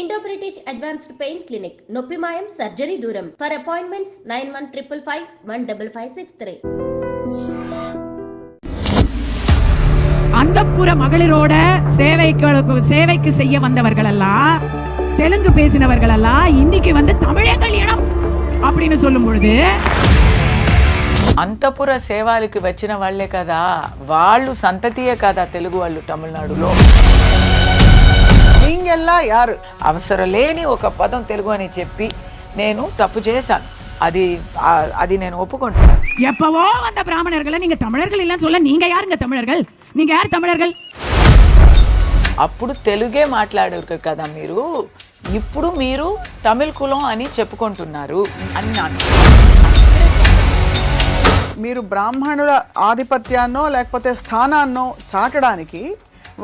Indo British advanced pain clinic నొప్పిమాయం surgery దూరం for appointments 9155515563. அந்தப்புற மகளிரோட சேவைக்கு செய்ய வந்தவர்கள் எல்லாம் தெலுங்கு பேசினவர்கள் எல்லாம் இன்னைக்கு வந்து தமிழே கல்யாணம் அப்படின்னு சொல்லும் பொழுது అంతపుర సేవలకు వచ్చిన వాళ్లే కదా, వాళ్ళు సంతతియే కదా తెలుగు వాళ్ళు తమిళనాడులో. నీంగెల్లా యారు అవసరం లేని ఒక పదం తెలుగు అని చెప్పి నేను తప్పు చేశాను. అది నేను ఒప్పుకుంటున్నాను. எப்பவோ வந்த பிராமணர்களை நீங்க தமிழர்கள் இல்லைன்னு சொல்ல, நீங்க யாருங்க தமிழர்கள்? நீங்க யார் தமிழர்கள்? అప్పుడు తెలుగే మాట్లాడారు కదా మీరు, ఇప్పుడు మీరు తమిళ కులం అని చెప్పుకుంటున్నారు అన్నాను. మీరు బ్రాహ్మణుల ఆధిపత్యాన్నో లేకపోతే స్థానాన్నో చాటడానికి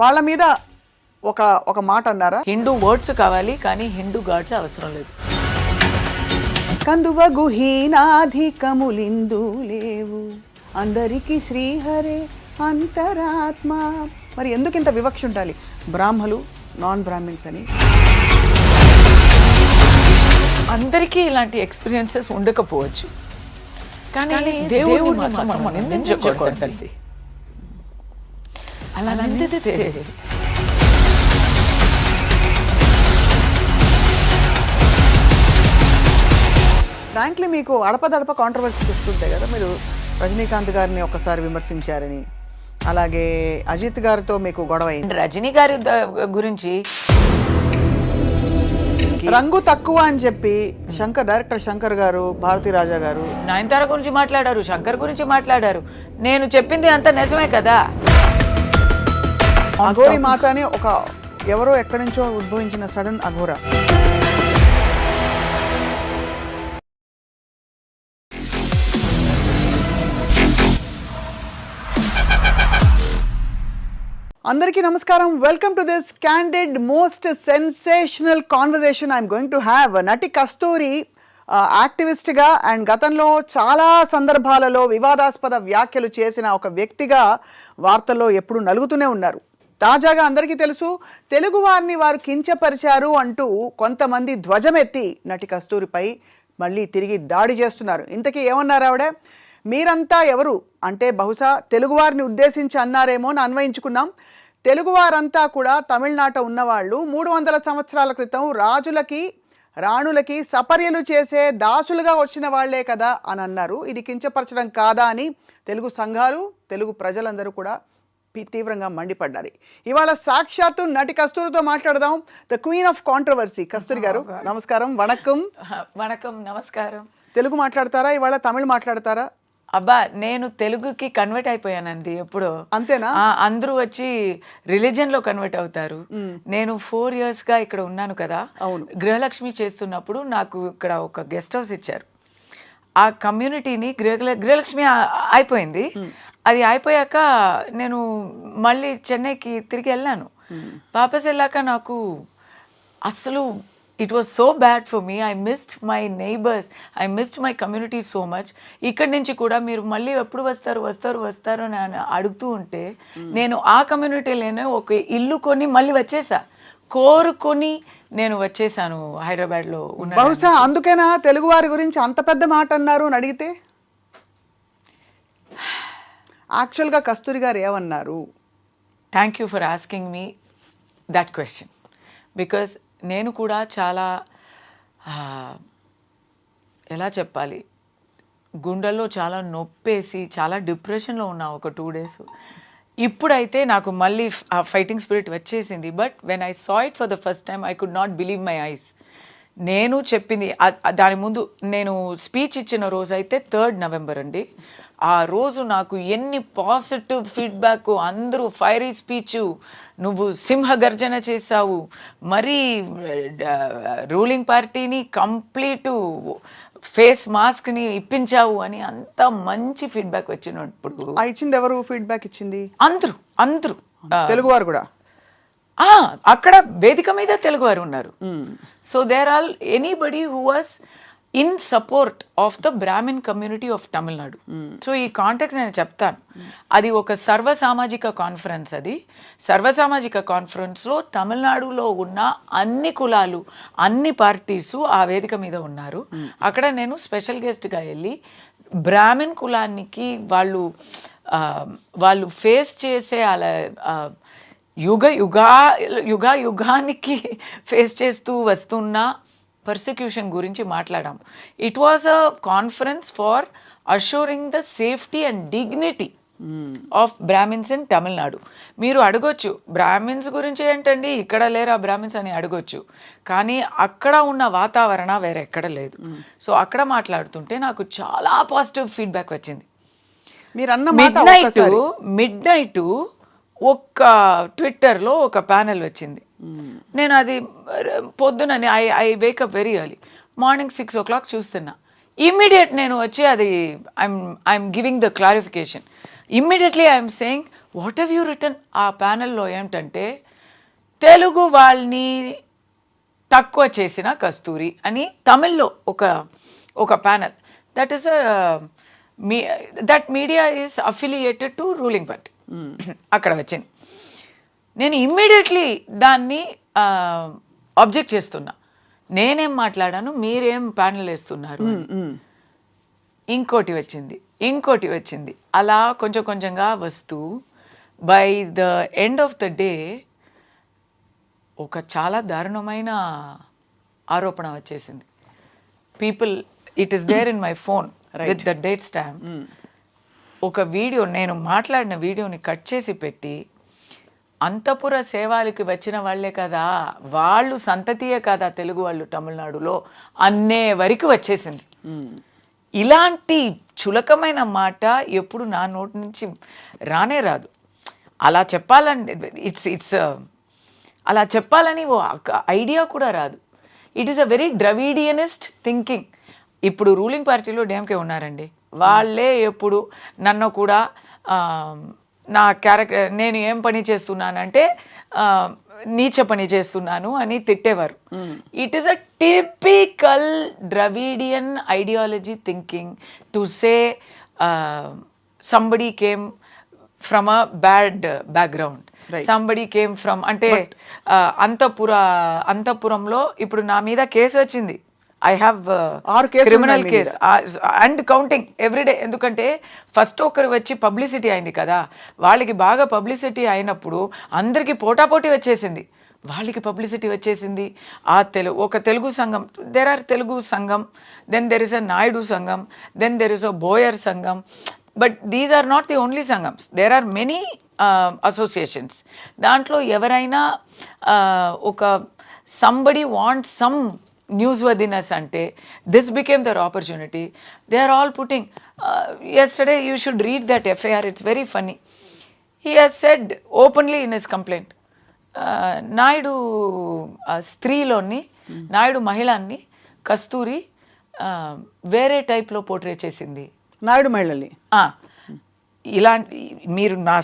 వాళ్ళ మీద ఒక మాట అన్నారా? హిందూ వర్డ్స్ కావాలి కానీ హిందూ గాడ్స్ అవసరం లేదు. కందువ గుహీనాధికములిందు లేవు అందరికి శ్రీహరే అంతరాత్మ. మరి ఎందుకు ఇంత వివక్ష ఉండాలి బ్రాహ్మలు నాన్ బ్రాహ్మిన్స్ అని? అందరికీ ఇలాంటి ఎక్స్పీరియన్సెస్ ఉండకపోవచ్చు, కానీ దేవుడు మాత్రం నిందించకూడదండి. అలా నిందిస్తే ఫ్రాంక్లీ మీకు అడపదడప కాంట్రవర్సీస్ వస్తుంటాయి కదా. మీరు రజనీకాంత్ గారిని ఒకసారి విమర్శించారని, అలాగే అజిత్ గారితో మీకు గొడవ అయింది. రజనీ గారి గురించి రంగు తక్కువ అని చెప్పి డైరెక్టర్ శంకర్ గారు, భారతీ రాజా గారు నయనతార గురించి మాట్లాడారు, శంకర్ గురించి మాట్లాడారు. నేను చెప్పింది అంత నిజమే కదా. అఘోరి మాత అని ఒక ఎవరో ఎక్కడి నుంచో ఉద్భవించిన సడన్ అఘోర. అందరికీ నమస్కారం. Welcome to this candid most sensational conversation I'm going to have. నటి కస్తూరి యాక్టివిస్ట్గా అండ్ గతంలో చాలా సందర్భాలలో వివాదాస్పద వ్యాఖ్యలు చేసిన ఒక వ్యక్తిగా వార్తల్లో ఎప్పుడు నలుగుతూనే ఉన్నారు. తాజాగా అందరికీ తెలుసు, తెలుగు వారిని వారు కించపరిచారు అంటూ కొంతమంది ధ్వజమెత్తి నటి కస్తూరిపై మళ్ళీ తిరిగి దాడి చేస్తున్నారు. ఇంతకీ ఏమన్నారు ఆవిడ? మీరంతా ఎవరు అంటే బహుశా తెలుగువారిని ఉద్దేశించి అన్నారేమో అని అన్వయించుకున్నాం. తెలుగువారంతా కూడా తమిళనాట ఉన్నవాళ్ళు 300 సంవత్సరాల క్రితం రాజులకి రాణులకి సపర్యలు చేసే దాసులుగా వచ్చిన వాళ్లే కదా అని అన్నారు. ఇది కించపరచడం కాదా అని తెలుగు సంఘాలు, తెలుగు ప్రజలందరూ కూడా తీవ్రంగా మండిపడ్డారు. ఇవాళ సాక్షాత్తు నటి కస్తూరితో మాట్లాడదాం. ద క్వీన్ ఆఫ్ కాంట్రవర్సీ కస్తూరి గారు, నమస్కారం. వణకం. వణకం, నమస్కారం. తెలుగు మాట్లాడతారా ఇవాళ? తమిళ మాట్లాడతారా? అబ్బా, నేను తెలుగుకి కన్వర్ట్ అయిపోయానండి ఎప్పుడో. అంతేనా? అందరూ వచ్చి రిలీజియన్ లో కన్వర్ట్ అవుతారు. నేను 4 years గా ఇక్కడ ఉన్నాను కదా. గృహలక్ష్మి చేస్తున్నప్పుడు నాకు ఇక్కడ ఒక గెస్ట్ హౌస్ ఇచ్చారు. ఆ కమ్యూనిటీని గృహలక్ష్మి అయిపోయింది. అది అయిపోయాక నేను మళ్ళీ చెన్నైకి తిరిగి వెళ్ళాను. వాపస్ వెళ్ళాక నాకు అసలు it was so bad for me. I missed my neighbours, I missed my community so much. ఇక్కడి నుంచి కూడా మీరు మళ్ళీ ఎప్పుడు వస్తారు అని అడుగుతూ ఉంటే నేను ఆ కమ్యూనిటీలోనే ఒక ఇల్లు కొని మళ్ళీ వచ్చేసా. కోరుకొని నేను వచ్చేసాను హైదరాబాద్లో ఉన్న. బహుశా అందుకేనా తెలుగు వారి గురించి అంత పెద్ద మాట అన్నారు అని అడిగితే? యాక్చువల్గా కస్తూరి గారు ఏమన్నారు? Thank you for asking me that question. Because నేను కూడా చాలా ఎలా చెప్పాలి, గుండెల్లో చాలా నొప్పేసి చాలా డిప్రెషన్లో ఉన్నా ఒక 2 days. ఇప్పుడైతే నాకు మళ్ళీ ఆ ఫైటింగ్ స్పిరిట్ వచ్చేసింది. But when I saw it for the first time I could not believe my eyes. నేను చెప్పింది దాని ముందు నేను స్పీచ్ ఇచ్చిన రోజు అయితే 3rd November అండి. ఆ రోజు నాకు ఎన్ని పాజిటివ్ ఫీడ్బ్యాక్, అందరూ ఫైరీ స్పీచ్, నువ్వు సింహగర్జన చేసావు, మరీ రూలింగ్ పార్టీని కంప్లీట్ ఫేస్ మాస్క్ని ఇప్పించావు అని అంత మంచి ఫీడ్బ్యాక్ వచ్చినప్పుడు. ఇచ్చింది ఎవరు? ఫీడ్బ్యాక్ ఇచ్చింది అందరూ తెలుగువారు కూడా. అక్కడ వేదిక మీద తెలుగువారు ఉన్నారు. So there all anybody who was in support of the Brahmin community of Tamil Nadu. So ఈ కాంటెక్స్ట్ నేను చెప్తాను, అది ఒక సర్వసామాజిక కాన్ఫరెన్స్. అది సర్వసామాజిక కాన్ఫరెన్స్లో తమిళనాడులో ఉన్న అన్ని కులాలు, అన్ని పార్టీసు ఆ వేదిక మీద ఉన్నారు. అక్కడ నేను స్పెషల్ గెస్ట్గా వెళ్ళి బ్రాహ్మిన్ కులానికి వాళ్ళు ఫేస్ చేసే అలా యుగానికి ఫేస్ చేస్తూ వస్తున్న పర్సిక్యూషన్ గురించి మాట్లాడాం. It was a conference for assuring the safety and dignity of Brahmins in Tamil Nadu. మీరు అడగొచ్చు బ్రాహ్మిన్స్ గురించి ఏంటండి, ఇక్కడ లేరా బ్రాహ్మిన్స్ అని అడగొచ్చు, కానీ అక్కడ ఉన్న వాతావరణ వేరే ఎక్కడ లేదు. సో అక్కడ మాట్లాడుతుంటే నాకు చాలా పాజిటివ్ ఫీడ్బ్యాక్ వచ్చింది. మిడ్ నైట్ ఒక్క ట్విట్టర్లో ఒక ప్యానెల్ వచ్చింది. నేను అది పొద్దునని I wake up very early, morning 6 o'clock చూస్తున్నా. ఇమ్మీడియట్ నేను వచ్చి అది I'm giving the clarification. Immediately I'm saying what have you return. ఆ ప్యానెల్లో ఏమిటంటే తెలుగు వాళ్ళని తక్కువ చేసిన కస్తూరి అని తమిళ్లో ఒక panel. That is that media is affiliated to ruling party. అక్కడ వచ్చింది. నేను ఇమ్మీడియట్లీ దాన్ని ఆబ్జెక్ట్ చేస్తున్నా. నేనేం మాట్లాడాను, మీరేం ప్యానెల్ వేస్తున్నారు. ఇంకోటి వచ్చింది. అలా కొంచెం కొంచెంగా వస్తూ by the end of the day ఒక చాలా దారుణమైన ఆరోపణ వచ్చేసింది. People, it is there in my phone with the date stamp. ఒక వీడియో, నేను మాట్లాడిన వీడియోని కట్ చేసి పెట్టి, అంతఃపుర సేవలకి వచ్చిన వాళ్ళే కదా, వాళ్ళు సంతతియే కదా తెలుగు వాళ్ళు తమిళనాడులో అన్నే వరకు వచ్చేసింది. ఇలాంటి చులకమైన మాట ఎప్పుడు నా నోటి నుంచి రానే రాదు. అలా చెప్పాలని అలా చెప్పాలని ఓ ఐడియా కూడా రాదు. It is a very Dravidianist thinking. ఇప్పుడు రూలింగ్ పార్టీలో డిఎంకే ఉన్నారండి, వాళ్ళే ఎప్పుడు నన్ను కూడా నా క్యారెక్టర్, నేను ఏం పని చేస్తున్నానంటే నీచ పని చేస్తున్నాను అని తిట్టేవారు. It is a typical Dravidian ideology thinking to say somebody came from a bad background, somebody came from అంటే అంతఃపురంలో ఇప్పుడు నా మీద కేసు వచ్చింది. I have criminal case and counting everyday. ఎందుకంటే ఫస్ట్ ఒకరు వచ్చి పబ్లిసిటీ అయింది కదా, వాళ్ళకి బాగా పబ్లిసిటీ అయినప్పుడు అందరికీ పోటాపోటీ వచ్చేసింది, వాళ్ళకి పబ్లిసిటీ వచ్చేసింది. ఒక తెలుగు సంఘం, there are Telugu sangam, then there is a Naidu sangam, then there is a Boyar sangam. But these are not the only సంఘమ్స్, దేర్ ఆర్ మెనీ అసోసియేషన్స్. దాంట్లో ఎవరైనా ఒక somebody wants some newsworthiness ante, this became their opportunity. They are all putting, yesterday you should read that FIR, it's very funny. He has said openly in his complaint, Naidu స్త్రీలోని, నాయుడు మహిళాన్ని కస్తూరి వేరే టైప్లో portray చేసింది. నాయుడు మహిళల్ని ఇలాంటి, మీరు నా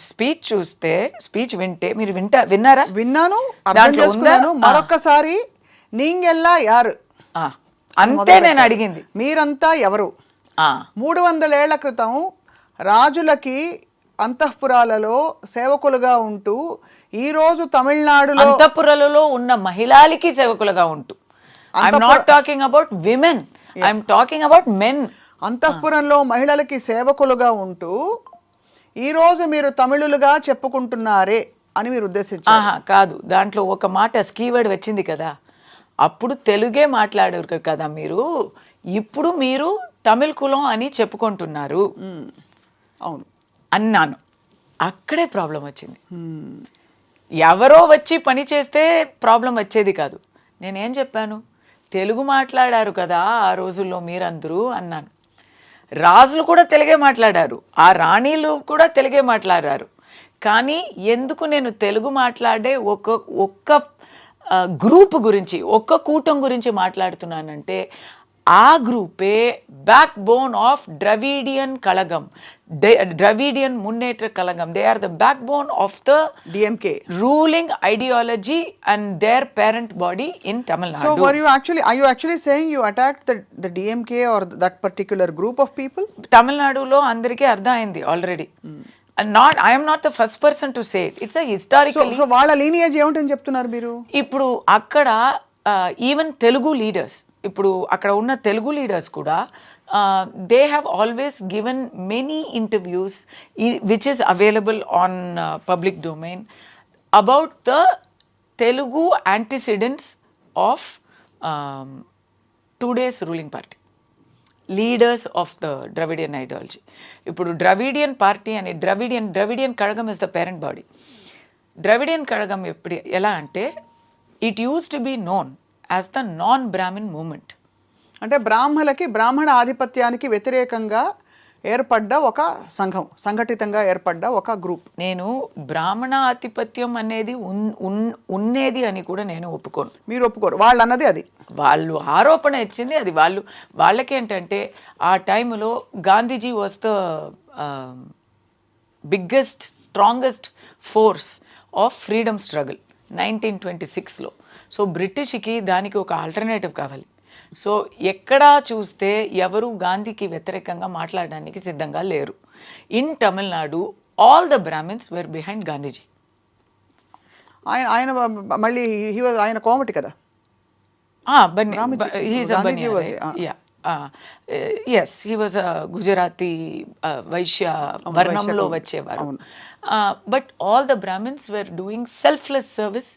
స్పీచ్ చూస్తే, స్పీచ్ వింటే, మీరు విన్నారా? విన్నాను, అర్థం చేసుకున్నాను. మరొక్కసారి నీంగెల్లా యారు అంతే నేను అడిగింది, మీరంతా ఎవరు? 300 ఏళ్ల క్రితం రాజులకి అంతఃపురాలలో సేవకులుగా ఉంటూ, ఈరోజు తమిళనాడులో అంతఃపురాలలో ఉన్న మహిళలకి సేవకులుగా ఉంటూ, I'm not talking about women, I'm talking about men. అంతఃపురంలో మహిళలకి సేవకులుగా ఉంటూ ఈరోజు మీరు తమిళులుగా చెప్పుకుంటున్నారే అని మీరు ఉద్దేశించారు? కాదు, దాంట్లో ఒక మాట స్కీవర్డ్ వచ్చింది కదా, అప్పుడు తెలుగే మాట్లాడారు కదా మీరు, ఇప్పుడు మీరు తమిళ కులం అని చెప్పుకుంటున్నారు. అవును అన్నాను. అక్కడే ప్రాబ్లం వచ్చింది. ఎవరో వచ్చి పని చేస్తే ప్రాబ్లం వచ్చేది కాదు. నేనేం చెప్పాను, తెలుగు మాట్లాడారు కదా ఆ రోజుల్లో మీరందరూ అన్నాను. రాజులు కూడా తెలుగే మాట్లాడారు, ఆ రాణీలు కూడా తెలుగే మాట్లాడారు. కానీ ఎందుకు నేను తెలుగు మాట్లాడే ఒక్క గ్రూప్ గురించి, ఒక్క కూటం గురించి మాట్లాడుతున్నానంటే, ఆ గ్రూపే backbone of Dravidian Kazhagam, Dravidian Munnetra Kazhagam. They are the backbone of the DMK ruling ideology and their parent body in Tamil Nadu. So are you actually saying you attacked the DMK or that particular group of people? తమిళనాడులో అందరికీ అర్థమైంది already. I am not the first person to say it. It's a historically. So వాళ్ళ lineage ఏమిటని చెప్తున్నారు మీరు? ఇప్పుడు అక్కడ even Telugu leaders, ఇప్పుడు అక్కడ ఉన్న తెలుగు లీడర్స్ కూడా they have always given many interviews which is available on public domain about the Telugu antecedents of today's ruling party, leaders of the Dravidian ideology. ఇప్పుడు ద్రవిడియన్ పార్టీ అని Dravidian Kazhagam is the parent body. Dravidian Kazhagam ఎలా అంటే it use to be known as the non Brahmin movement. అంటే బ్రాహ్మణ ఆధిపత్యానికి వ్యతిరేకంగా ఏర్పడ్డ ఒక సంఘం, సంఘటితంగా ఏర్పడ్డ ఒక గ్రూప్. నేను బ్రాహ్మణ ఆధిపత్యం అనేది ఉన్నది అని కూడా నేను ఒప్పుకోను. మీరు ఒప్పుకోరు? వాళ్ళు అన్నది అది, వాళ్ళు ఆరోపణ ఇచ్చింది అది. వాళ్ళకేంటంటే ఆ టైంలో Gandhiji was the biggest strongest force of freedom struggle 1926లో. సో బ్రిటిష్కి దానికి ఒక ఆల్టర్నేటివ్ కావాలి. సో ఎక్కడా చూస్తే ఎవరు గాంధీకి వ్యతిరేకంగా మాట్లాడడానికి సిద్ధంగా లేరు. In Tamil Nadu all the Brahmins were behind Gandhiji. ఆయన మళ్ళీ ఆయన కోమటి కదా? Yes, he was a Gujarati Vaishya వర్ణంలో వచ్చేవారు. But all the Brahmins were doing selfless service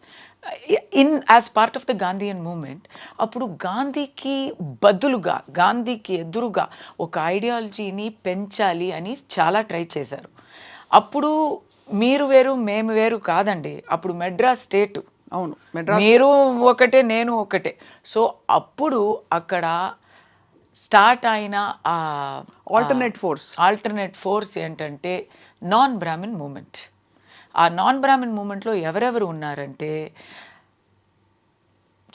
as part of the Gandhian movement. అప్పుడు గాంధీకి బదులుగా, గాంధీకి ఎదురుగా ఒక ఐడియాలజీని పెంచాలి అని చాలా ట్రై చేశారు. అప్పుడు మీరు వేరు మేము వేరు కాదండి, అప్పుడు మెడ్రాస్ స్టేటు. అవును, మీరు ఒకటే నేను ఒకటే. సో అప్పుడు అక్కడ స్టార్ట్ అయిన ఆల్టర్నేట్ ఫోర్స్ ఏంటంటే నాన్ బ్రాహ్మిన్ మూమెంట్. ఆ నాన్ బ్రాహ్మిన్ మూమెంట్లో ఎవరెవరు ఉన్నారంటే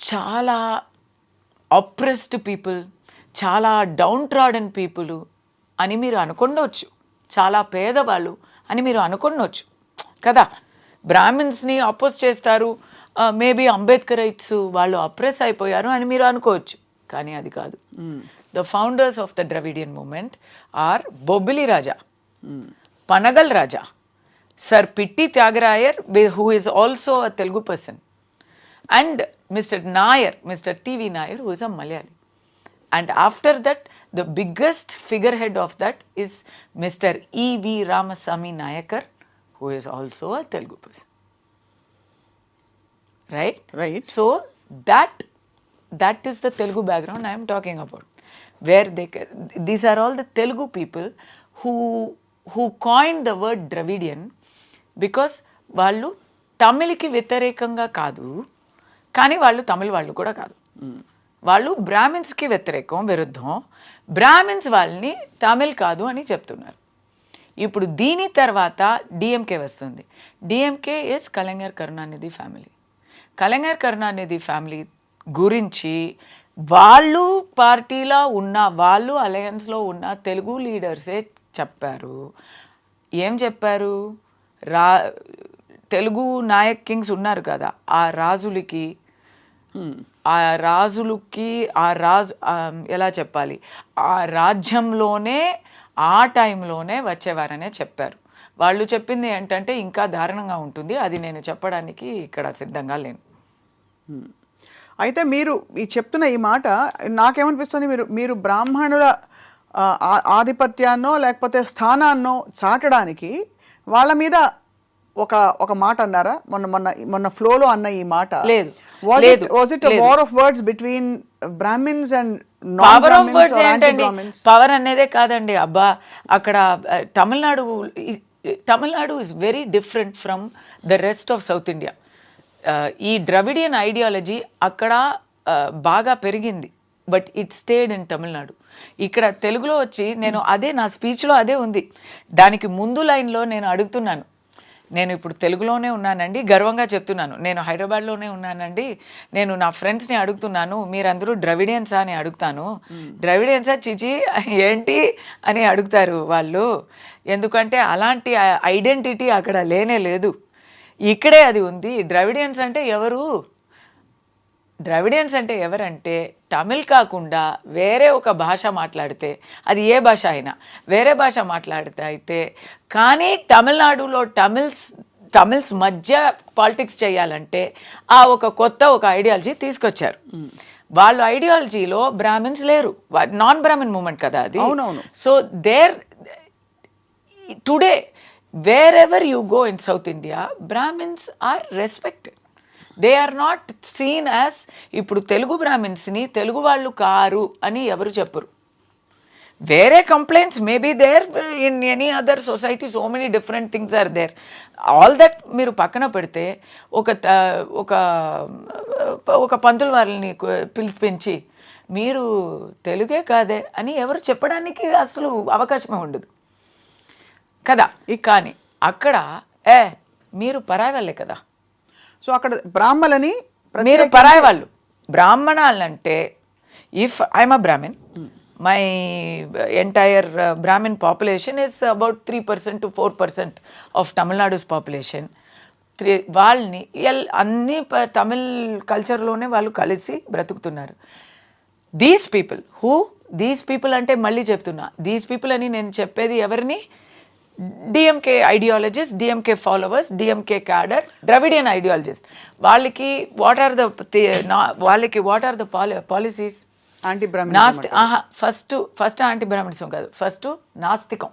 చాలా అప్రెస్డ్ పీపుల్, చాలా డౌన్ ట్రాడన్ పీపుల్ అని మీరు అనుకుండవచ్చు, చాలా పేదవాళ్ళు అని మీరు అనుకుండవచ్చు కదా. బ్రాహ్మిన్స్ని అపోజ్ చేస్తారు, మేబీ అంబేద్కరైట్స్ వాళ్ళు అప్రెస్ అయిపోయారు అని మీరు అనుకోవచ్చు, కానీ అది కాదు. The founders of the Dravidian movement are Bobbili Raja, Panagal Raja, sir Pitti Thyagarayar who is also a Telugu person, and Mr. Nair, Mr. TV Nair, who is a Malayali. And after that, the biggest figurehead of that is Mr. E.V. Ramasamy Nayakar, who is also a Telugu person. Right? So that is the Telugu background I am talking about, where these are all the Telugu people who coined the word Dravidian because వాళ్ళు తమిళకి వ్యతిరేకంగా కాదు, కానీ వాళ్ళు తమిళ వాళ్ళు కూడా కాదు. వాళ్ళు బ్రాహ్మిన్స్కి విరుద్ధం, బ్రాహ్మిన్స్ వాళ్ళని తమిళ్ కాదు అని చెప్తున్నారు. ఇప్పుడు దీని తర్వాత డిఎంకే వస్తుంది. DMK is Kalaignar Karunanidhi family. Kalaignar Karunanidhi family గురించి వాళ్ళు పార్టీలో ఉన్న, వాళ్ళు అలయన్స్లో ఉన్న తెలుగు లీడర్సే చెప్పారు. ఏం చెప్పారు? తెలుగు నాయక్ కింగ్స్ ఉన్నారు కదా, ఆ రాజులకి ఎలా చెప్పాలి, ఆ రాజ్యంలోనే ఆ టైంలోనే వచ్చేవారనే చెప్పారు. వాళ్ళు చెప్పింది ఏంటంటే ఇంకా దారుణంగా ఉంటుంది, అది నేను చెప్పడానికి ఇక్కడ సిద్ధంగా లేను. అయితే మీరు చెప్తున్న ఈ మాట నాకేమనిపిస్తుంది, మీరు బ్రాహ్మణుల ఆధిపత్యాన్నో లేకపోతే స్థానాన్నో చాటడానికి వాళ్ళ మీద ఒక మాట అన్నారా? మొన్న ఫ్లోలో అన్న ఈ మాట లేదు. Was it war of words between Brahmins and power of words ఏంటండి? పవర్ అనేదే కాదండి. అబ్బా, అక్కడ Tamil Nadu is very different from the rest of south India. ఈ ద్రవిడియన్ ఐడియాలజీ అక్కడ బాగా పెరిగింది, but it stayed in Tamil Nadu. ఇక్కడ తెలుగులో వచ్చి నేను అదే నా స్పీచ్లో అదే ఉంది. దానికి ముందు లైన్లో నేను అడుగుతున్నాను, నేను ఇప్పుడు తెలుగులోనే ఉన్నానండి, గర్వంగా చెప్తున్నాను. నేను హైదరాబాద్లోనే ఉన్నానండి. నేను నా ఫ్రెండ్స్ని అడుగుతున్నాను, మీరందరూ ద్రవిడియన్సా అని అడుగుతాను. ద్రవిడియన్సా చిచి ఏంటి అని అడుగుతారు వాళ్ళు. ఎందుకంటే అలాంటి ఐడెంటిటీ అక్కడ లేనే లేదు, ఇక్కడే అది ఉంది. ద్రవిడియన్స్ అంటే ఎవరు? ద్రవిడియన్స్ అంటే ఎవరంటే తమిళ్ కాకుండా వేరే ఒక భాష మాట్లాడితే, అది ఏ భాష అయినా వేరే భాష మాట్లాడితే అయితే, కానీ తమిళనాడులో తమిళ్స్ మధ్య పాలిటిక్స్ చేయాలంటే ఆ ఒక కొత్త ఒక ఐడియాలజీ తీసుకొచ్చారు. వాళ్ళ ఐడియాలజీలో బ్రాహ్మిన్స్ లేరు, నాన్ బ్రాహ్మిన్ మూమెంట్ కదా అది. So there today wherever you go in south India, Brahmins are respected. They are not seen as, ఇప్పుడు తెలుగు బ్రాహ్మిన్స్ని తెలుగు వాళ్ళు కారు అని ఎవరు చెప్పరు. వేరే complaints may be there in any other society, so many different things are there. All that మీరు పక్కన పెడితే ఒక పంతులు వాళ్ళని పిలిపించి మీరు తెలుగే కాదే అని ఎవరు చెప్పడానికి అసలు అవకాశమే ఉండదు కదా. కానీ అక్కడ మీరు పరాయి వాళ్ళే కదా. సో అక్కడ బ్రాహ్మలని మీరు పరాయి వాళ్ళు. బ్రాహ్మణాలంటే if I'm a Brahmin, my entire Brahmin population is about 3% to 4% of Tamil Nadu's population. వాళ్ళని అన్ని తమిళ్ కల్చర్లోనే వాళ్ళు కలిసి బ్రతుకుతున్నారు. దీస్ పీపుల్ అంటే మళ్ళీ చెప్తున్నా, దీస్ పీపుల్ అని నేను చెప్పేది ఎవరిని? DMK ideologist, DMK followers, DMK cadre, Dravidian ideologist. వాళ్ళకి what are the policies? Anti Brahmana. First anti Brahmanism కాదు, ఫస్ట్ నాస్తికం.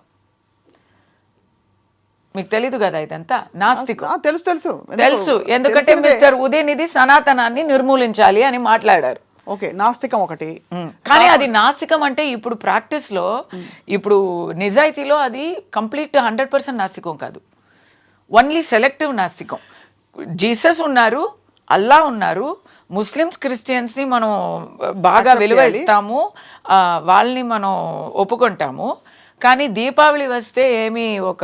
మీకు తెలీదు కదా ఇదంతా? నాస్తికం తెలుసు. ఎందుకంటే మిస్టర్ ఉదయనిధి సనాతనాన్ని నిర్మూలించాలి అని మాట్లాడారు. ఓకే, నాస్తికం ఒకటి. కానీ అది నాస్తికం అంటే ఇప్పుడు ప్రాక్టీస్లో, ఇప్పుడు నిజాయితీలో అది కంప్లీట్ 100% నాస్తికం కాదు, ఓన్లీ సెలెక్టివ్ నాస్తికం. జీసస్ ఉన్నారు, అల్లా ఉన్నారు, ముస్లిమ్స్ క్రిస్టియన్స్ని మనం బాగా విలువ ఇస్తాము, వాళ్ళని మనం ఒప్పుకుంటాము. కానీ దీపావళి వస్తే ఏమీ ఒక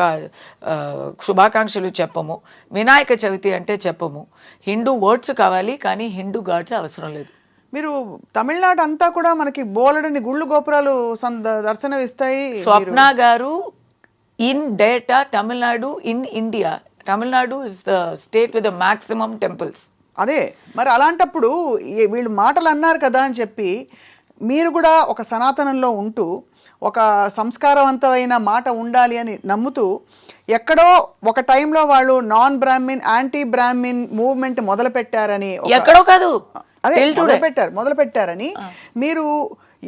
శుభాకాంక్షలు చెప్పము, వినాయక చవితి అంటే చెప్పము. హిందూ వర్డ్స్ కావాలి కానీ హిందూ గాడ్స్ అవసరం లేదు. మీరు తమిళనాడు అంతా కూడా మనకి బోలెడని గుళ్ళు గోపురాలు దర్శనమిస్తాయి. స్వప్న గారు in data Tamil Nadu in India, Tamil Nadu is the state with the maximum temples. అదే మరి అలాంటప్పుడు వీళ్ళు మాటలు అన్నారు కదా అని చెప్పి మీరు కూడా ఒక సనాతనంలో ఉంటూ ఒక సంస్కారవంతమైన మాట ఉండాలి అని నమ్ముతూ ఎక్కడో ఒక టైంలో వాళ్ళు non Brahmin, anti Brahmin movement మొదలు పెట్టారని, ఎక్కడో కాదు అదే మొదలు పెట్టారని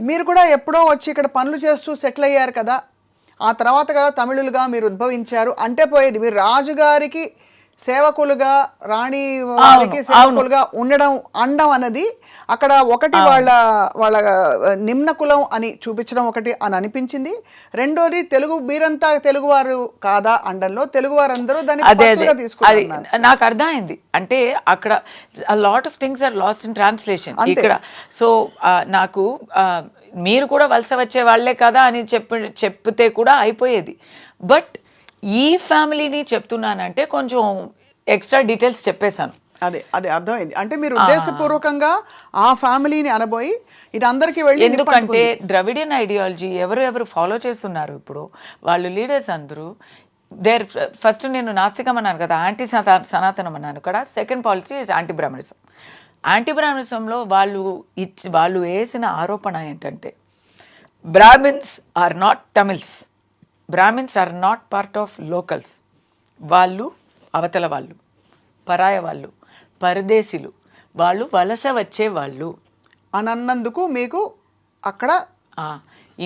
మీరు కూడా ఎప్పుడో వచ్చి ఇక్కడ పనులు చేస్తూ సెటిల్ అయ్యారు కదా. ఆ తర్వాత కదా తమిళులుగా మీరు ఉద్భవించారు అంటే పోయేది. మీరు రాజుగారికి సేవకులుగా, రాణి వారికి సేవకులుగా అనడం అన్నది అక్కడ ఒకటి వాళ్ళ నిమ్న కులం అని చూపించడం ఒకటి అని అనిపించింది. రెండోది మీరంతా తెలుగువారు కాదా అండంలో తెలుగువారందరూ దాన్ని తీసుకున్నారు. నాకు అర్థమైంది. అంటే అక్కడ lot of things are lost in translation ఇక్కడ. సో నాకు మీరు కూడా వలస వచ్చే వాళ్ళే కదా అని చెప్తే కూడా అయిపోయేది. బట్ ఈ ఫ్యామిలీని చెప్తున్నానంటే కొంచెం ఎక్స్ట్రా డీటెయిల్స్ చెప్పేశాను. అదే అర్థమైంది. అంటే మీరు ఉద్దేశపూర్వకంగా ఆ ఫ్యామిలీని అనబోయి ఇది అందరికీ వెళ్ళి, ఎందుకంటే ద్రవిడియన్ ఐడియాలజీ ఎవరు ఫాలో చేస్తున్నారు ఇప్పుడు వాళ్ళు లీడర్స్ అందరూ ఫస్ట్ నేను నాస్తికం అన్నాను కదా, యాంటీ సనాతనం అన్నాను కదా. Second policy is anti Brahmanism. Anti బ్రాహ్మణిజంలో వాళ్ళు వేసిన ఆరోపణ ఏంటంటే Brahmins are not Tamils, Brahmins are not part of locals, వాళ్ళు అవతల వాళ్ళు, పరాయ వాళ్ళు, పరదేశీలు, వాళ్ళు వలస వచ్చేవాళ్ళు అని అన్నందుకు మీకు అక్కడ.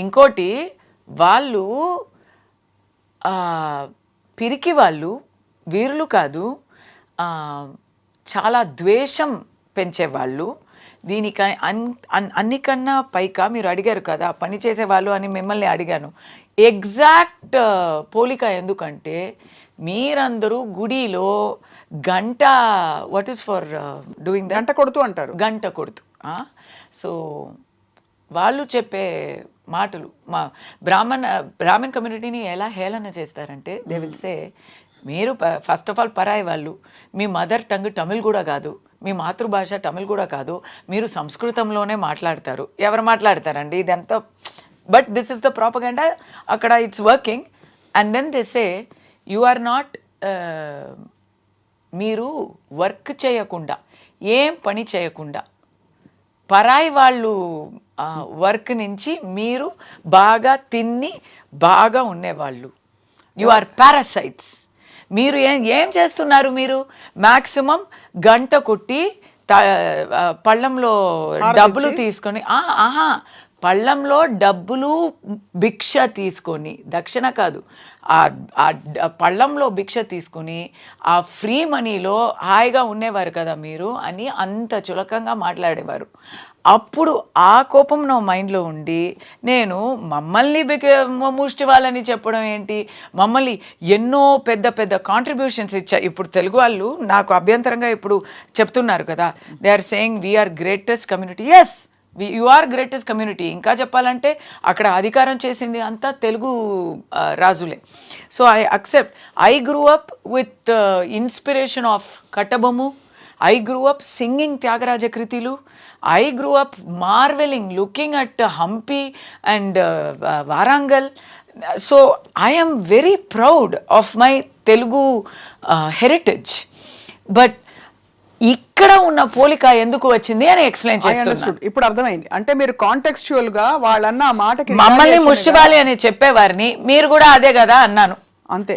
ఇంకోటి వాళ్ళు పిరికి వాళ్ళు, వీరులు కాదు, చాలా ద్వేషం పెంచేవాళ్ళు. దీనికి అన్నికన్నా పైగా మీరు అడిగారు కదా పని చేసేవాళ్ళు అని, మిమ్మల్ని అడిగాను. ఎగ్జాక్ట్ పోలిక ఎందుకంటే మీరందరూ గుడిలో గంట, వాట్ ఈస్ ఫర్ డూయింగ్ గంట కొడుతూ అంటారు, గంట కొడుతూ. సో వాళ్ళు చెప్పే మాటలు మా బ్రాహ్మణ్ కమ్యూనిటీని ఎలా హేళన చేస్తారంటే దే విల్ సే మీరు ఫస్ట్ ఆఫ్ ఆల్ పరాయి వాళ్ళు, మీ మదర్ టంగ్ తమిళ్ కూడా కాదు, మీ మాతృభాష తమిళ్ కూడా కాదు, మీరు సంస్కృతంలోనే మాట్లాడతారు. ఎవరు మాట్లాడతారండి ఇదంతా? But this is the propaganda అక్కడ, it's working. And then they say you are not, మీరు వర్క్ చేయకుండా, ఏం పని చేయకుండా, పరాయి వాళ్ళు వర్క్ నుంచి మీరు బాగా తిని బాగా ఉండేవాళ్ళు, యు ఆర్ పారాసైట్స్. మీరు ఏం చేస్తున్నారు? మీరు మ్యాక్సిమం గంట కొట్టి పళ్ళంలో డబ్బులు తీసుకొని, పళ్ళంలో డబ్బులు భిక్ష తీసుకొని, దక్షిణ కాదు, ఆ పళ్ళంలో భిక్ష తీసుకొని ఆ ఫ్రీ మనీలో హాయిగా ఉండేవారు కదా మీరు అని అంత చులకంగా మాట్లాడేవారు. అప్పుడు ఆ కోపం నా మైండ్లో ఉండి నేను మమ్మల్ని ముష్టి వాళ్ళని చెప్పడం ఏంటి, మమ్మల్ని ఎన్నో పెద్ద పెద్ద కాంట్రిబ్యూషన్స్ ఇచ్చా. ఇప్పుడు తెలుగు వాళ్ళు నాకు అభ్యంతరంగా ఇప్పుడు చెప్తున్నారు కదా, they are saying we are greatest community. Yes, you are greatest community. ఇంకా చెప్పాలంటే అక్కడ అధికారం చేసింది అంతా తెలుగు రాజులే. So I accept. I grew up with inspiration of Kattabomman. I grew up singing Tyagaraja Kritilu. I grew up marveling, looking at Hampi and Varangal. So I am very proud of my Telugu heritage. But ఇక్కడ ఉన్న పోలిక ఎందుకు వచ్చింది అని explain చేస్తున్నా. ఇప్పుడు అర్థమైంది. అంటే మీరు కాంటెక్స్చువల్ గా వాళ్ళన్న మాటకి మమ్మల్ని ముష్టివాలి అని చెప్పేవారిని మీరు కూడా అదే కదా అన్నాను. అంతే,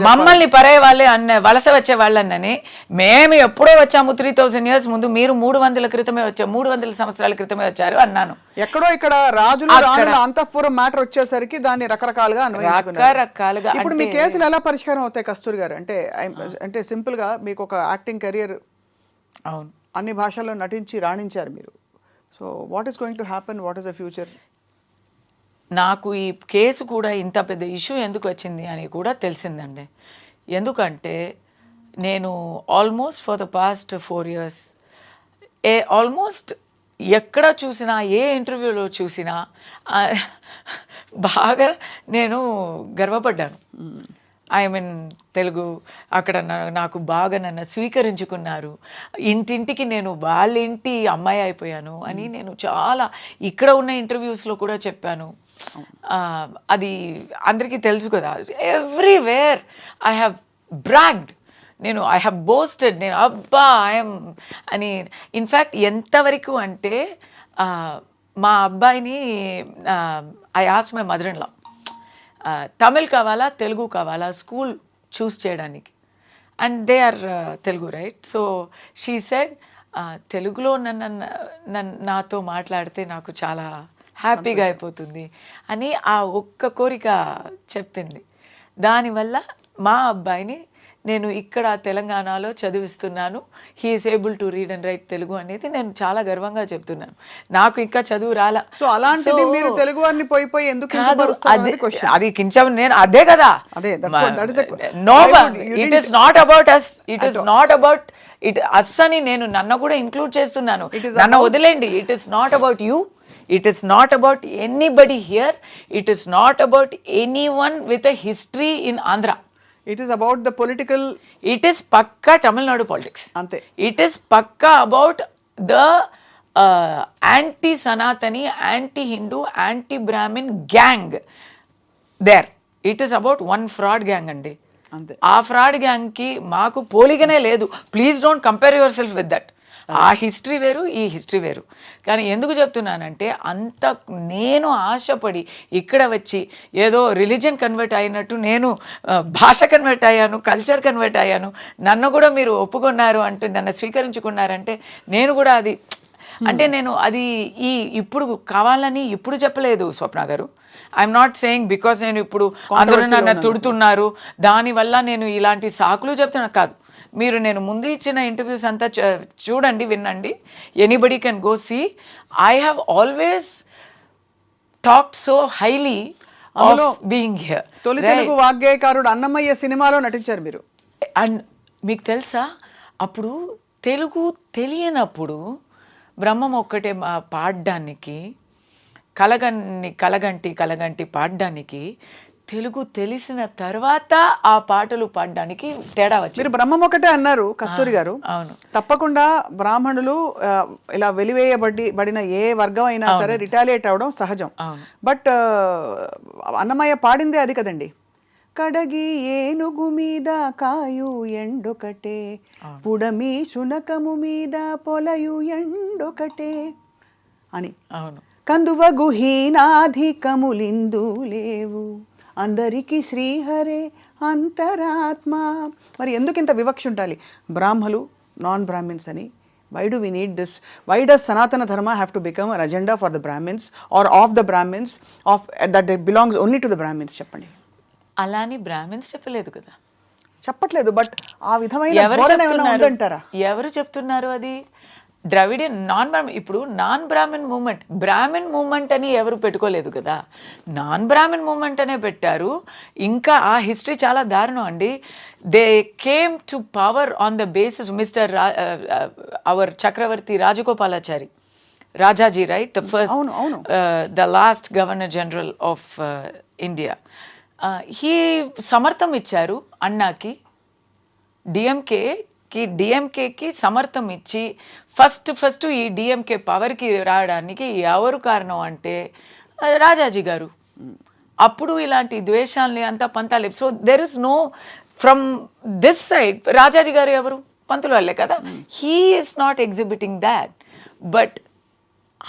మమ్మల్ని పరే వాళ్ళే అన్న, వలస వచ్చే వాళ్ళని మేము ఎప్పుడో వచ్చాము 3000 years ముందు, మీరు 300 క్రితమే వచ్చారు, 300 సంవత్సరాల క్రితమే వచ్చారు అన్నాను. ఎక్కడో ఇక్కడ రాజులు రాణుల అంతఃపురం మ్యాటర్ వచ్చేసరికి దాన్ని రకరకాలుగా రకరకాలుగా. ఇప్పుడు మీ కేసులు ఎలా పరిష్కారం అవుతాయి కస్తూరి గారు? అంటే సింపుల్ గా మీకు ఒక యాక్టింగ్ కెరియర్, అవును, అన్ని భాషల్లో నటించి రాణించారు మీరు. So what is going to happen? What is the future? నాకు ఈ కేసు కూడా ఇంత పెద్ద ఇష్యూ ఎందుకు వచ్చింది అని కూడా తెలిసిందండి. ఎందుకంటే నేను almost for the past 4 years almost ఎక్కడ చూసినా, ఏ ఇంటర్వ్యూలో చూసినా బాగా నేను గర్వపడ్డాను. ఐ మీన్ తెలుగు అక్కడ నాకు బాగా నన్ను స్వీకరించుకున్నారు. ఇంటింటికి నేను వాళ్ళ ఇంటి అమ్మాయి అయిపోయాను అని నేను చాలా ఇక్కడ ఉన్న ఇంటర్వ్యూస్లో కూడా చెప్పాను. అది అందరికీ తెలుసు కదా. ఎవ్రీవేర్ ఐ హ్యావ్ బ్రాగ్డ్, నేను ఐ హ్యావ్ బోస్టెడ్, నేను అబ్బా ఐఎమ్ అని. ఇన్ఫ్యాక్ట్ ఎంతవరకు అంటే మా అబ్బాయిని I asked my mother in law, Tamil కావాలా తెలుగు కావాలా స్కూల్ చూస్ చేయడానికి, and they are Telugu right. So she said తెలుగులో నాతో మాట్లాడితే నాకు చాలా హ్యాపీగా అయిపోతుంది అని ఆ ఒక్క కోరిక చెప్పింది. దానివల్ల మా అబ్బాయిని నేను ఇక్కడ తెలంగాణలో చదివిస్తున్నాను. He is able to read and write Telugu అనేది నేను చాలా గర్వంగా చెప్తున్నాను. నాకు ఇంకా చదువు రాలా. సో అలాంటిది మీరు తెలుగు వారిని పోయి ఎందుకు అది కించం, నేను అదే కదా. No, it is not about us, it is not about it us అని నేను నన్ను కూడా ఇంక్లూడ్ చేస్తున్నాను. నన్ను వదిలేండి. It is not about you. It is not about anybody here. It is not about anyone with a history in Andhra. It is about the political. It is pakka Tamil Nadu politics. Ante. It is pakka about the anti-Sanatani, anti-Hindu, anti-Brahmin gang there. It is about one fraud gang andi. Ante. ఆ fraud గ్యాంగ్కి మాకు పోలికనే లేదు. Please don't compare your self with that. ఆ history వేరు, ఈ history వేరు. కానీ ఎందుకు చెప్తున్నానంటే అంత నేను ఆశపడి ఇక్కడ వచ్చి ఏదో రిలీజన్ కన్వర్ట్ అయినట్టు నేను భాష కన్వర్ట్ అయ్యాను, కల్చర్ కన్వర్ట్ అయ్యాను, నన్ను కూడా మీరు ఒప్పుకున్నారు అంటే, నన్ను స్వీకరించుకున్నారంటే నేను కూడా అది అంటే నేను అది ఇప్పుడు కావాలని ఇప్పుడు చెప్పలేదు స్వప్న గారు. ఐఎమ్ నాట్ సేయింగ్ బికాస్ నేను ఇప్పుడు అందరూ నన్ను తిడుతున్నారు దానివల్ల నేను ఇలాంటి సాకులు చెప్తున్నా కాదు. మీరు నేను ముందు ఇచ్చిన ఇంటర్వ్యూస్ అంతా చూడండి, వినండి. Anybody can go see. I have always talked so highly of being here. తొలి తెలుగు వాగ్గేయకారుడు అన్నమయ్య సినిమాలో నటించారు మీరు. అండ్ మీకు తెలుసా, అప్పుడు తెలుగు తెలియనప్పుడు బ్రహ్మం ఒక్కటే పాడడానికి, కలగంటి పాడడానికి తెలుగు తెలిసిన తర్వాత ఆ పాటలు పాడడానికి తేడా వచ్చింది. మీరు బ్రహ్మం ఒకటే అన్నారు కస్తూరి గారు. అవును. తప్పకుండా బ్రాహ్మణులు ఇలా వెలివేయబడిన ఏ వర్గం అయినా సరే రిటాలియేట్ అవడం సహజం. బట్ అన్నమయ్య పాడిందే అది కదండి. కడగి ఏనుగు మీద కాయు ఎండొకటే, పుడమి శునకము మీద పొలయు ఎండొకటే అని. అవును. కందువగు హీనాధికములిందు లేవు, అందరికి శ్రీహరే అంతరాత్మ. మరి ఎందుకు ఇంత వివక్ష ఉండాలి? బ్రాహ్మలు, నాన్ బ్రాహ్మిన్స్ అని. Why do we need this? Why does Sanatana Dharma have to become an agenda for the Brahmins are of the Brahmins, of that it belongs only to the Brahmins? చెప్పండి. అలాని బ్రాహ్మిన్స్ చెప్పలేదు కదా. చెప్పట్లేదు, బట్ ఆ విధమైన బోధన ఏమైనా ఉందంటారా? ఎవరు చెప్తున్నారు అది? Dravidian non Brahman. ఇప్పుడు non Brahman movement, Brahman movement అని ఎవరు పెట్టుకోలేదు కదా, నాన్ బ్రాహ్మణ్ మూమెంట్ అనే పెట్టారు. ఇంకా ఆ హిస్టరీ చాలా దారుణం అండి. They came to power on the basis mister our Chakravarti Rajagopalachari, Rajaji, right? The first, the last governor general of India. He సమర్థం ఇచ్చారు అన్నాకి, డిఎంకేకి సమర్థం ఇచ్చి ఫస్ట్ ఈ డిఎంకే పవర్కి రావడానికి ఎవరు కారణం అంటే రాజాజీ గారు. అప్పుడు ఇలాంటి ద్వేషాలని అంతా పంతాలి. So there is no from this side. Rajaji garu ఎవరు? పంతులు వాళ్ళే కదా. He is not exhibiting that. But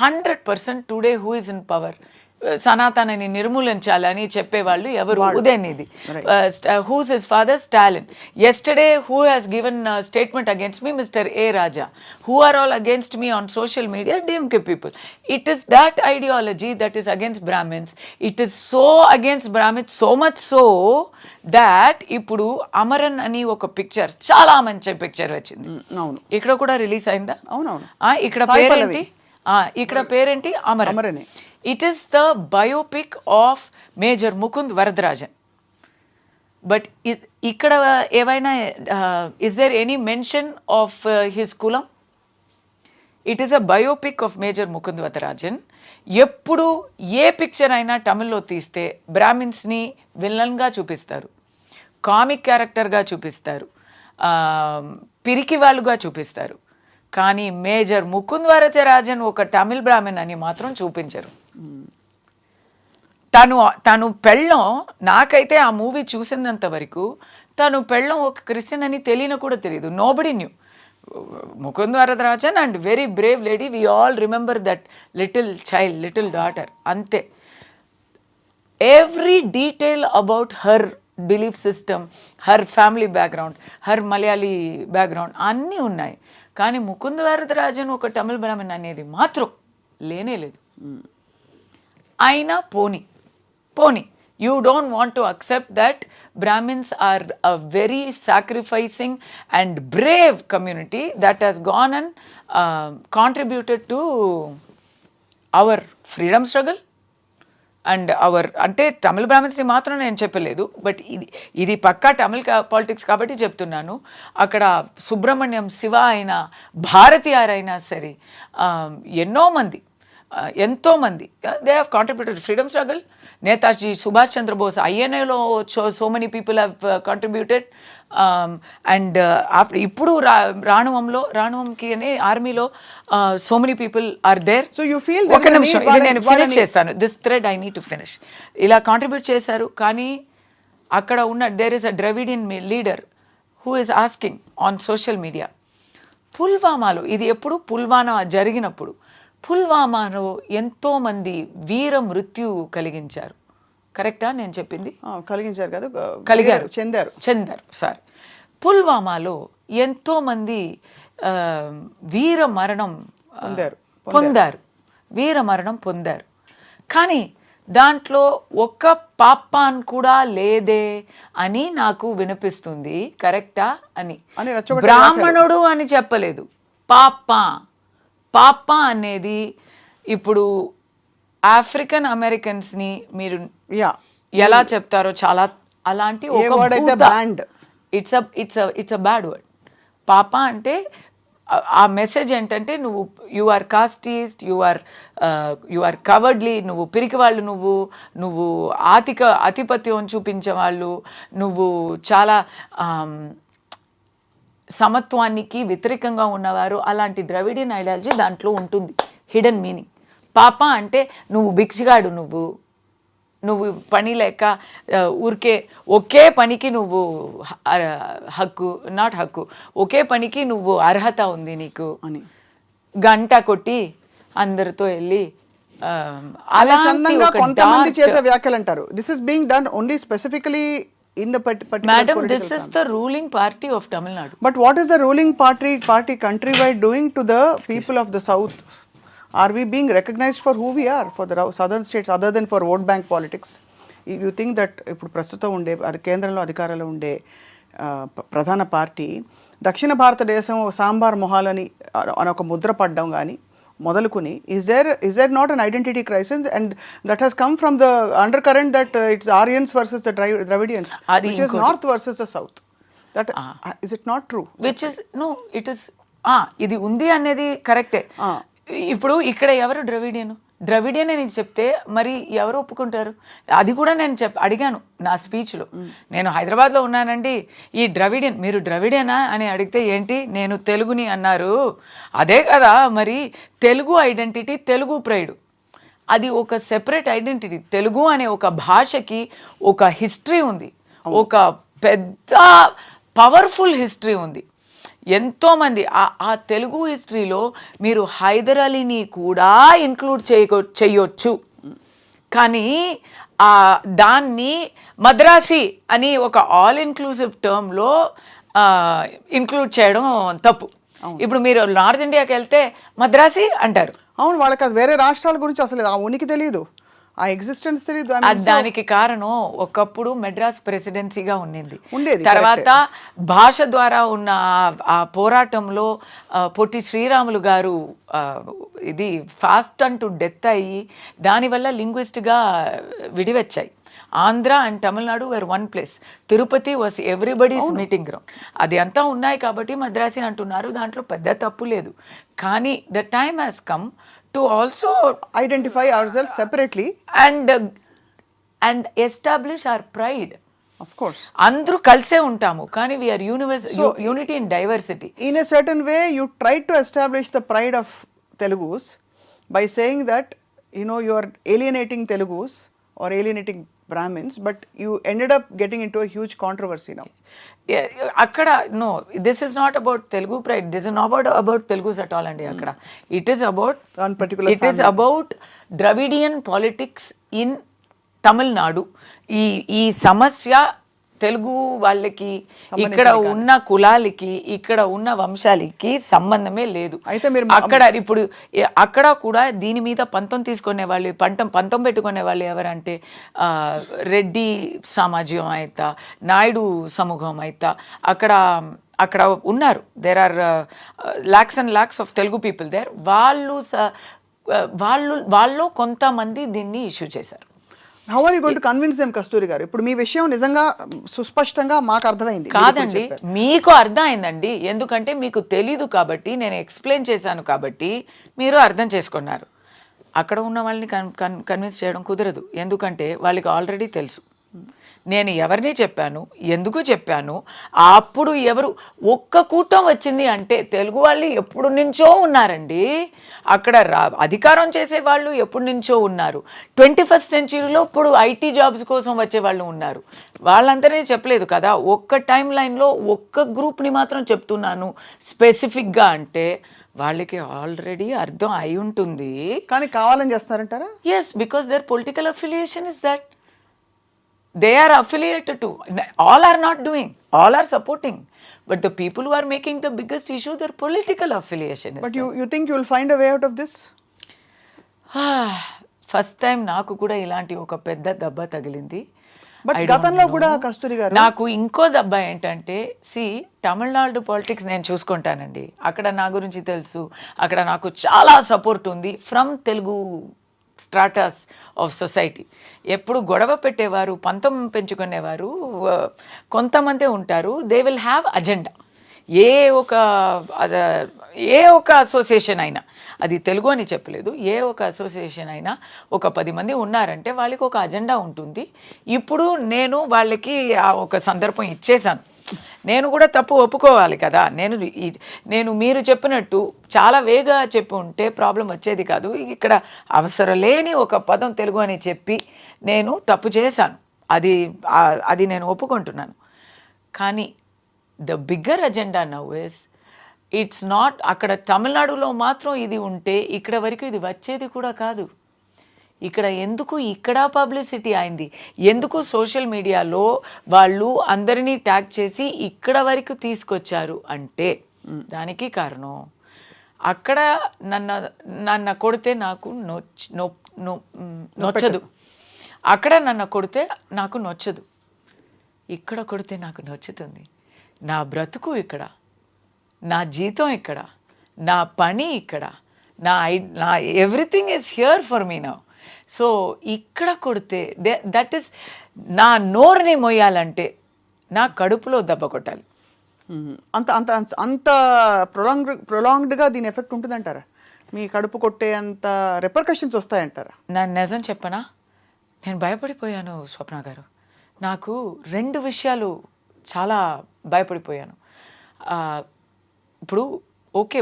100% today who is in power, సనాతనని నిర్మూలించాలని చెప్పేవాళ్ళు ఎవరు? Udhayanidhi. Whose his father? Stalin. Yesterday who has given a statement against me? Mr. A. Raja. Who are all against me on social media? DMK people. It is that ideology that is against Brahmins. It is so against Brahmins, so much so that ఇప్పుడు అమరన్ అని ఒక picture, చాలా మంచి picture వచ్చింది. ఇక్కడ కూడా release అయిందా? అవునవును. ఇక్కడ పేరేంటి? ఇక్కడ పేరేంటి? Amaran. It is the biopic of Major Mukund Varadarajan. But ikkada evaina is there any mention of his kulam? It is a biopic of Major Mukund Varadarajan. ఎప్పుడు ఏ పిక్చర్ అయినా తమిళ్లో తీస్తే బ్రాహ్మిన్స్ని విలన్గా చూపిస్తారు, కామిక్ క్యారెక్టర్గా చూపిస్తారు, పిరికి వాళ్ళుగా చూపిస్తారు. కానీ మేజర్ ముకుంద్ వరదరాజన్ ఒక తమిళ్ బ్రాహ్మణ్ అని మాత్రం చూపించరు. తను పెళ్ళం, నాకైతే ఆ మూవీ చూసినంత వరకు తను పెళ్ళం ఒక క్రిస్టియన్ అని తెలియని కూడా తెలియదు. Nobody knew. Mukund Varadarajan and very brave lady. We all remember that little child, little daughter, అంతే. Every detail about her belief system, her family background, her Malayali background అన్నీ ఉన్నాయి. కానీ ముకుంద్ వరదరాజన్ ఒక తమిళ్ బ్రాహ్మణ్ అనేది మాత్రం లేనే లేదు. అయినా పోనీ you don't want to accept that Brahmins are a very sacrificing and brave community that has gone and contributed to our freedom struggle and our, అంటే తమిళ బ్రాహ్మిన్స్ని మాత్రం నేను చెప్పలేదు, బట్ ఇది పక్కా తమిళ పాలిటిక్స్ కాబట్టి చెప్తున్నాను. అక్కడ సుబ్రహ్మణ్యం శివ అయినా భారతీయార్ అయినా సరే ఎంతోమంది they have contributed freedom struggle. Netaji Subhash Chandrabose, ఐఎన్ఏలో so many people have contributed. And ఇప్పుడు రాణువంకి అని ఆర్మీలో so many people are there. So you feel, ఒక నిమిషం, ఇది నేను ఫినిష్ చేస్తాను. This thread I need to finish. ఇలా కాంట్రిబ్యూట్ చేశారు. కానీ అక్కడ ఉన్న there is a Dravidian leader who is asking on social media, పుల్వామాలో, ఇది ఎప్పుడు పుల్వామా జరిగినప్పుడు, పుల్వామాలో ఎంతోమంది వీర మృత్యు కలిగించారు. కరెక్టా నేను చెప్పింది? కలిగించారు కదా, చెందారు. సారీ, పుల్వామాలో ఎంతోమంది వీర మరణం పొందారు. కానీ దాంట్లో ఒక్క పాపాన్ కూడా లేదే అని నాకు వినిపిస్తుంది. కరెక్టా అని బ్రాహ్మణుడు అని చెప్పలేదు, పాప అనేది. ఇప్పుడు ఆఫ్రికన్ అమెరికన్స్ని మీరు ఎలా చెప్తారో చాలా అలాంటి ఇట్స్ అ బ్యాడ్ వర్డ్. పాప అంటే ఆ మెసేజ్ ఏంటంటే నువ్వు you are కాస్టీస్ట్, you are cowardly, నువ్వు పిరికి వాళ్ళు, నువ్వు ఆధిపత్యం చూపించే వాళ్ళు, నువ్వు చాలా సమత్వానికి వ్యతిరేకంగా ఉన్నవారు, అలాంటి ద్రవిడియన్ ఐడియాలజీ దాంట్లో ఉంటుంది, హిడెన్ మీనింగ్. పాప అంటే నువ్వు భిక్షగాడు, నువ్వు పని లేక ఊరికే ఒకే పనికి నువ్వు హక్కు ఒకే పనికి నువ్వు అర్హత ఉంది నీకు అని గంట కొట్టి అందరితో వెళ్ళి కొంతమంది చేసే వ్యాఖ్యలు అంటారు. This is being done only specifically in the particular Madam, political this is the ruling party of Tamil Nadu. But what is the ruling party countrywide doing to the people of the south? Are we being recognized for who we are for the southern states other than for vote bank politics? You think that ఇప్పుడు ప్రస్తుతం ఉండే కేంద్రంలో అధికారంలో ఉండే ప్రధాన party దక్షిణ భారతదేశం సాంబార్ మొహాలని అని ఒక ముద్ర పడ్డం కానీ మొదలుకుని is there not an identity crisis and that has come from the undercurrent that it's Aryans versus the Dravidians, which is north versus the south. That is it not true? Which is no, it is ఇది ఉంది అనేది కరెక్టే. ఇప్పుడు ఇక్కడ ఎవరు Dravidian అని చెప్తే మరి ఎవరు ఒప్పుకుంటారు? అది కూడా నేను అడిగాను నా స్పీచ్లో. నేను హైదరాబాద్లో ఉన్నానండి, ఈ ద్రవిడియన్, మీరు ద్రవిడియనా అని అడిగితే ఏంటి నేను తెలుగుని అన్నారు. అదే కదా మరి తెలుగు ఐడెంటిటీ, తెలుగు ప్రైడ్, అది ఒక సెపరేట్ ఐడెంటిటీ. తెలుగు అనే ఒక భాషకి ఒక హిస్టరీ ఉంది, ఒక పెద్ద పవర్ఫుల్ హిస్టరీ ఉంది. ఎంతోమంది ఆ తెలుగు హిస్టరీలో మీరు హైదర్ అలీని కూడా ఇంక్లూడ్ చేయొచ్చు, కానీ దాన్ని మద్రాసి అని ఒక ఆల్ ఇన్క్లూసివ్ టర్మ్లో ఇంక్లూడ్ చేయడం తప్పు. ఇప్పుడు మీరు నార్త్ ఇండియాకి వెళ్తే మద్రాసి అంటారు. అవును, వాళ్ళకి అది వేరే రాష్ట్రాల గురించి అసలు ఆ ఉనికి తెలియదు, ఆ ఎగ్జిస్టెన్స్ తెలియదు. దానికి కారణం ఒకప్పుడు మెడ్రాస్ ప్రెసిడెన్సీగా ఉండేది. తర్వాత correct. భాష ద్వారా ఉన్న ఆ పోరాటంలో పొట్టి శ్రీరాములు గారు ఇది ఫాస్ట్ అంటూ డెత్ అయ్యి దానివల్ల లింగ్విస్ట్గా విడివచ్చాయి. Andhra and Tamil Nadu were one place. Tirupati was everybody's meeting ground. అది అంతా ఉన్నాయి కాబట్టి మద్రాసి అంటున్నారు, దాంట్లో పెద్ద తప్పు లేదు. కానీ the time has come to also identify ourselves separately and establish our pride. Of course, అందరూ కలిసే ఉంటాము కానీ we are unity in diversity. In a certain way you tried to establish the pride of Telugus by saying that you are alienating Telugus or alienating Brahmins, but you ended up getting into a huge controversy now. అక్కడ no, this is not about Telugu pride, this is not about Telugus at all అండి. అక్కడ it is about Dravidian politics in Tamil Nadu. ఈ సమస్య తెలుగు వాళ్ళకి, ఇక్కడ ఉన్న కులాలకి, ఇక్కడ ఉన్న వంశాలకి సంబంధమే లేదు. అయితే మీరు అక్కడ కూడా దీని మీద పంతం తీసుకునే వాళ్ళు, పంతం పెట్టుకునే వాళ్ళు ఎవరంటే రెడ్డి సమాజం అయితా, నాయుడు సమూహం అయితా అక్కడ ఉన్నారు. There are lakhs and lakhs of Telugu people there. వాళ్ళు కొంతమంది దీన్ని ఇష్యూ చేశారు. How are you going to convince them, కస్తూరి గారు? ఇప్పుడు మీ విషయం నిజంగా సుస్పష్టంగా మాకు అర్థమైంది. కాదండి, మీకు అర్థమైందండి, ఎందుకంటే మీకు తెలీదు కాబట్టి నేను ఎక్స్ప్లెయిన్ చేశాను కాబట్టి మీరు అర్థం చేసుకున్నారు. అక్కడ ఉన్న వాళ్ళని కన్విన్స్ చేయడం కుదరదు, ఎందుకంటే వాళ్ళకి ఆల్రెడీ తెలుసు నేను ఎవరిని చెప్పాను, ఎందుకు చెప్పాను. అప్పుడు ఒక్క కూటం వచ్చింది అంటే తెలుగు వాళ్ళు ఎప్పుడు నుంచో ఉన్నారండి. అక్కడ అధికారం చేసే వాళ్ళు ఎప్పుడు నుంచో ఉన్నారు. 21st centuryలో ఇప్పుడు ఐటీ జాబ్స్ కోసం వచ్చే వాళ్ళు ఉన్నారు. వాళ్ళందరినీ చెప్పలేదు కదా, ఒక్క టైం లైన్లో ఒక్క గ్రూప్ని మాత్రం చెప్తున్నాను స్పెసిఫిక్గా అంటే వాళ్ళకి ఆల్రెడీ అర్థం అయి ఉంటుంది. కానీ కావాలని చేస్తారంటారా? Yes, because there political affiliation is that. They are affiliated to. All are not doing. All are supporting. But the people who are making the biggest issue, their political affiliation is. But you think you will find a way out of this? First time నాకు కూడా ఇలాంటి ఒక పెద్ద దెబ్బ తగిలింది. But గతంలో కూడా కస్తూరి గారు నాకు ఇంకో దెబ్బ ఏంటంటే, తమిళనాడు పాలిటిక్స్ నేను చూసుకుంటానండి. అక్కడ నా గురించి తెలుసు, అక్కడ నాకు చాలా సపోర్ట్ ఉంది from Telugu strata of society. ఎప్పుడు గొడవ పెట్టేవారు, పంతం పెంచుకునేవారు కొంతమందే ఉంటారు. They will have agenda. ఏ ఒక అసోసియేషన్ అయినా, అది తెలుగు అని చెప్పలేదు, ఏ ఒక అసోసియేషన్ అయినా ఒక 10 మంది ఉన్నారంటే వాళ్ళకి ఒక అజెండా ఉంటుంది. ఇప్పుడు నేను వాళ్ళకి ఒక సందర్భం ఇచ్చేసాను. నేను కూడా తప్పు ఒప్పుకోవాలి కదా. నేను మీరు చెప్పినట్టు చాలా వేగా చెప్పి ఉంటే ప్రాబ్లం వచ్చేది కాదు. ఇక్కడ అవసరం లేని ఒక పదం తెలుగు అని చెప్పి నేను తప్పు చేశాను. అది నేను ఒప్పుకుంటున్నాను. కానీ the bigger agenda now is it's not, అక్కడ తమిళనాడులో మాత్రం ఇది ఉంటే ఇక్కడ వరకు ఇది వచ్చేది కూడా కాదు. ఇక్కడ పబ్లిసిటీ అయింది, ఎందుకు సోషల్ మీడియాలో వాళ్ళు అందరినీ ట్యాగ్ చేసి ఇక్కడ వరకు తీసుకొచ్చారు అంటే దానికి కారణం అక్కడ నన్ను కొడితే నాకు నొచ్చదు, అక్కడ నన్ను కొడితే నాకు నొచ్చదు, ఇక్కడ కొడితే నాకు నచ్చుతుంది. నా బ్రతుకు ఇక్కడ, నా జీతం ఇక్కడ, నా పని ఇక్కడ, నా everything is here for me now. So ఇక్కడ కొడితే దట్ ఈస్, నా నోరుని మొయ్యాలంటే నా కడుపులో దెబ్బ కొట్టాలి. అంత అంత అంత ప్రొలాంగ్డ్గా దీని ఎఫెక్ట్ ఉంటుందంటారా? మీ కడుపు కొట్టే అంత రిపర్కషన్స్ వస్తాయంటారా? నా నిజం చెప్పనా, నేను భయపడిపోయాను స్వప్న గారు. నాకు 2 విషయాలు చాలా భయపడిపోయాను. ఇప్పుడు ఓకే,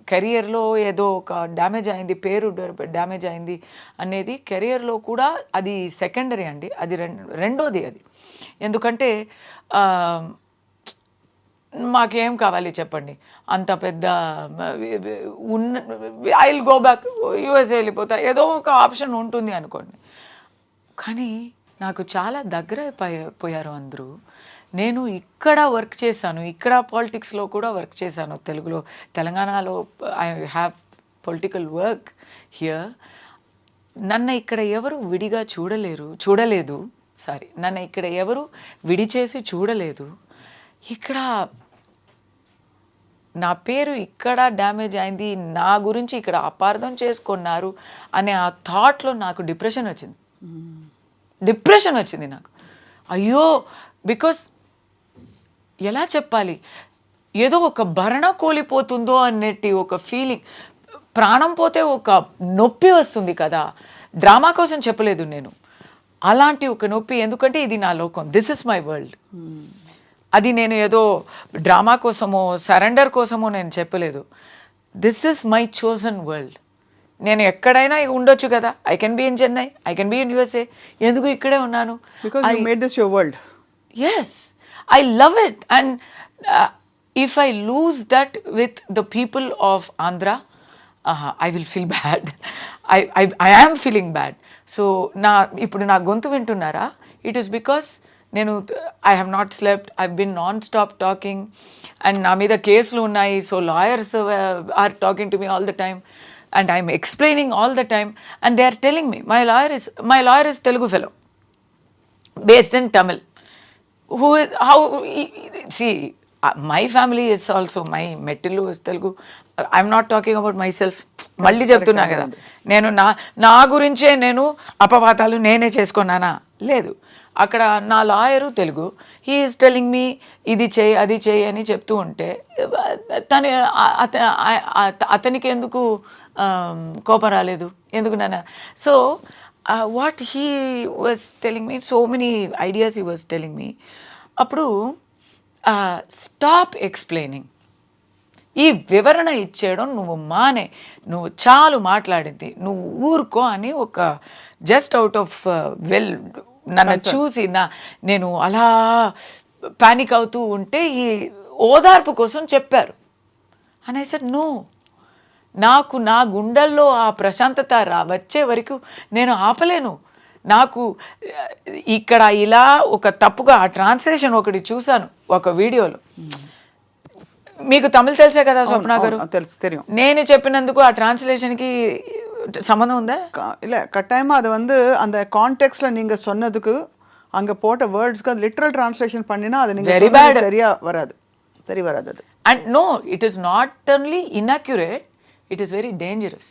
కెరియర్లో ఏదో ఒక డ్యామేజ్ అయింది, పేరు డ్యామేజ్ అయింది అనేది కెరియర్లో కూడా అది సెకండరీ అండి, అది రెండోది అది. ఎందుకంటే మాకేం కావాలి చెప్పండి, అంత పెద్ద I will go back, USA వెళ్ళిపోతా, ఏదో ఒక ఆప్షన్ ఉంటుంది అనుకోండి. కానీ నాకు చాలా దగ్గర పోయారు అందరూ. నేను ఇక్కడ వర్క్ చేశాను, ఇక్కడ పాలిటిక్స్లో కూడా వర్క్ చేశాను, తెలంగాణలో I have political work here. నన్ను ఇక్కడ ఎవరు విడిగా చూడలేదు, నన్ను ఇక్కడ ఎవరు విడిచేసి చూడలేదు. ఇక్కడ నా పేరు ఇక్కడ డ్యామేజ్ అయింది, నా గురించి ఇక్కడ అపార్థం చేసుకున్నారు అనే ఆ థాట్లో నాకు డిప్రెషన్ వచ్చింది నాకు. అయ్యో, బికాస్ ఎలా చెప్పాలి, ఏదో ఒక భరణ కోల్పోతుందో అన్నట్టు ఒక ఫీలింగ్, ప్రాణం పోతే ఒక నొప్పి వస్తుంది కదా. డ్రామా కోసం చెప్పలేదు నేను, అలాంటి ఒక నొప్పి. ఎందుకంటే ఇది నా లోకం, దిస్ ఇస్ మై వరల్డ్. అది నేను ఏదో డ్రామా కోసమో సరెండర్ కోసమో నేను చెప్పలేదు. This is my chosen world. నేను ఎక్కడైనా ఉండొచ్చు కదా, I can be in Chennai, I can be in USA, ఎందుకు ఇక్కడే ఉన్నాను? Because you made this your world. Yes, I love it. And if I lose that with the people of Andhra, I will feel bad. I am feeling bad. So ఇప్పుడు నా గొంతు వింటున్నారా? It is because I have not slept, I've been non-stop talking, and నా మీద కేసులు ఉన్నాయి. So lawyers are talking to me all the time, and I'm explaining all the time, and they are telling me my lawyer is Telugu fellow based in Tamil. My family is also, my Mettilu is Telugu. I'm not talking about myself. మళ్ళీ చెప్తున్నా కదా, నేను నా గురించే నేను అపవాదాలు నేనే చేసుకున్నానా? లేదు. అక్కడ నా lawyer Telugu, he is telling me ఇది చేయి అది చేయి అని చెప్తూ ఉంటే అతనికి ఎందుకు కోపం రాలేదు? ఎందుకు నాన్న? So what he was telling me, so many ideas he was telling me. అప్పుడు స్టాప్ ఎక్స్ప్లెయినింగ్, ఈ వివరణ ఇచ్చేయడం నువ్వు చాలు మాట్లాడింది, నువ్వు ఊరుకో అని ఒక జస్ట్ అవుట్ ఆఫ్ నన్ను చూసి నేను అలా పానిక్ అవుతూ ఉంటే ఈ ఓదార్పు కోసం చెప్పారు. అని ఐ సెడ్ నో, నాకు నా గుండెల్లో ఆ ప్రశాంతత వచ్చే వరకు నేను ఆపలేను. నాకు ఇక్కడ ఇలా ఒక తప్పుగా ఆ ట్రాన్స్లేషన్ ఒకటి చూశాను ఒక వీడియోలో. మీకు తమిళ్ తెలుసే కదా స్వప్న గారు? தெரியும். నేను చెప్పినందుకు ఆ ట్రాన్స్లేషన్కి சம்மந்தம் உண்டா? இல்லை, கட்டாயமாக அது வந்து அந்த கான்டெக்ஸ்டில் நீங்கள் சொன்னதுக்கு அங்கே போட்ட வேர்ட்ஸ்க்கு அது லிட்ரல் டிரான்ஸ்லேஷன் பண்ணினா அது நீங்கள் சரியாக வராது, சரி வராது அது. And no, it is not only inaccurate, it is very dangerous.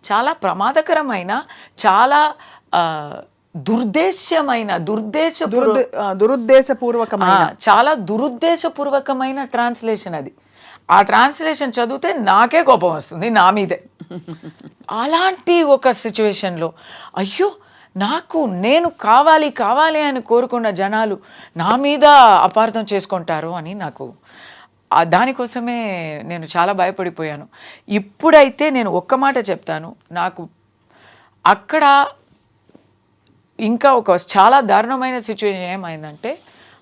చాలా ప్రమాదకరమైన, చాలా దురుద్దేశపూర్వకమైన చాలా దురుద్దేశపూర్వకమైన ట్రాన్స్లేషన్ అది. ఆ ట్రాన్స్లేషన్ చదివితే నాకే కోపం వస్తుంది నా మీదే. అలాంటి ఒక సిచ్యువేషన్లో అయ్యో నేను కావాలి కావాలి అని కోరుకున్న జనాలు నా మీద అపార్థం చేసుకుంటారు అని నాకు దానికోసమే నేను చాలా భయపడిపోయాను. ఇప్పుడైతే నేను ఒక్క మాట చెప్తాను, నాకు అక్కడ ఇంకా ఒక చాలా దారుణమైన సిచ్యువేషన్ ఏమైందంటే,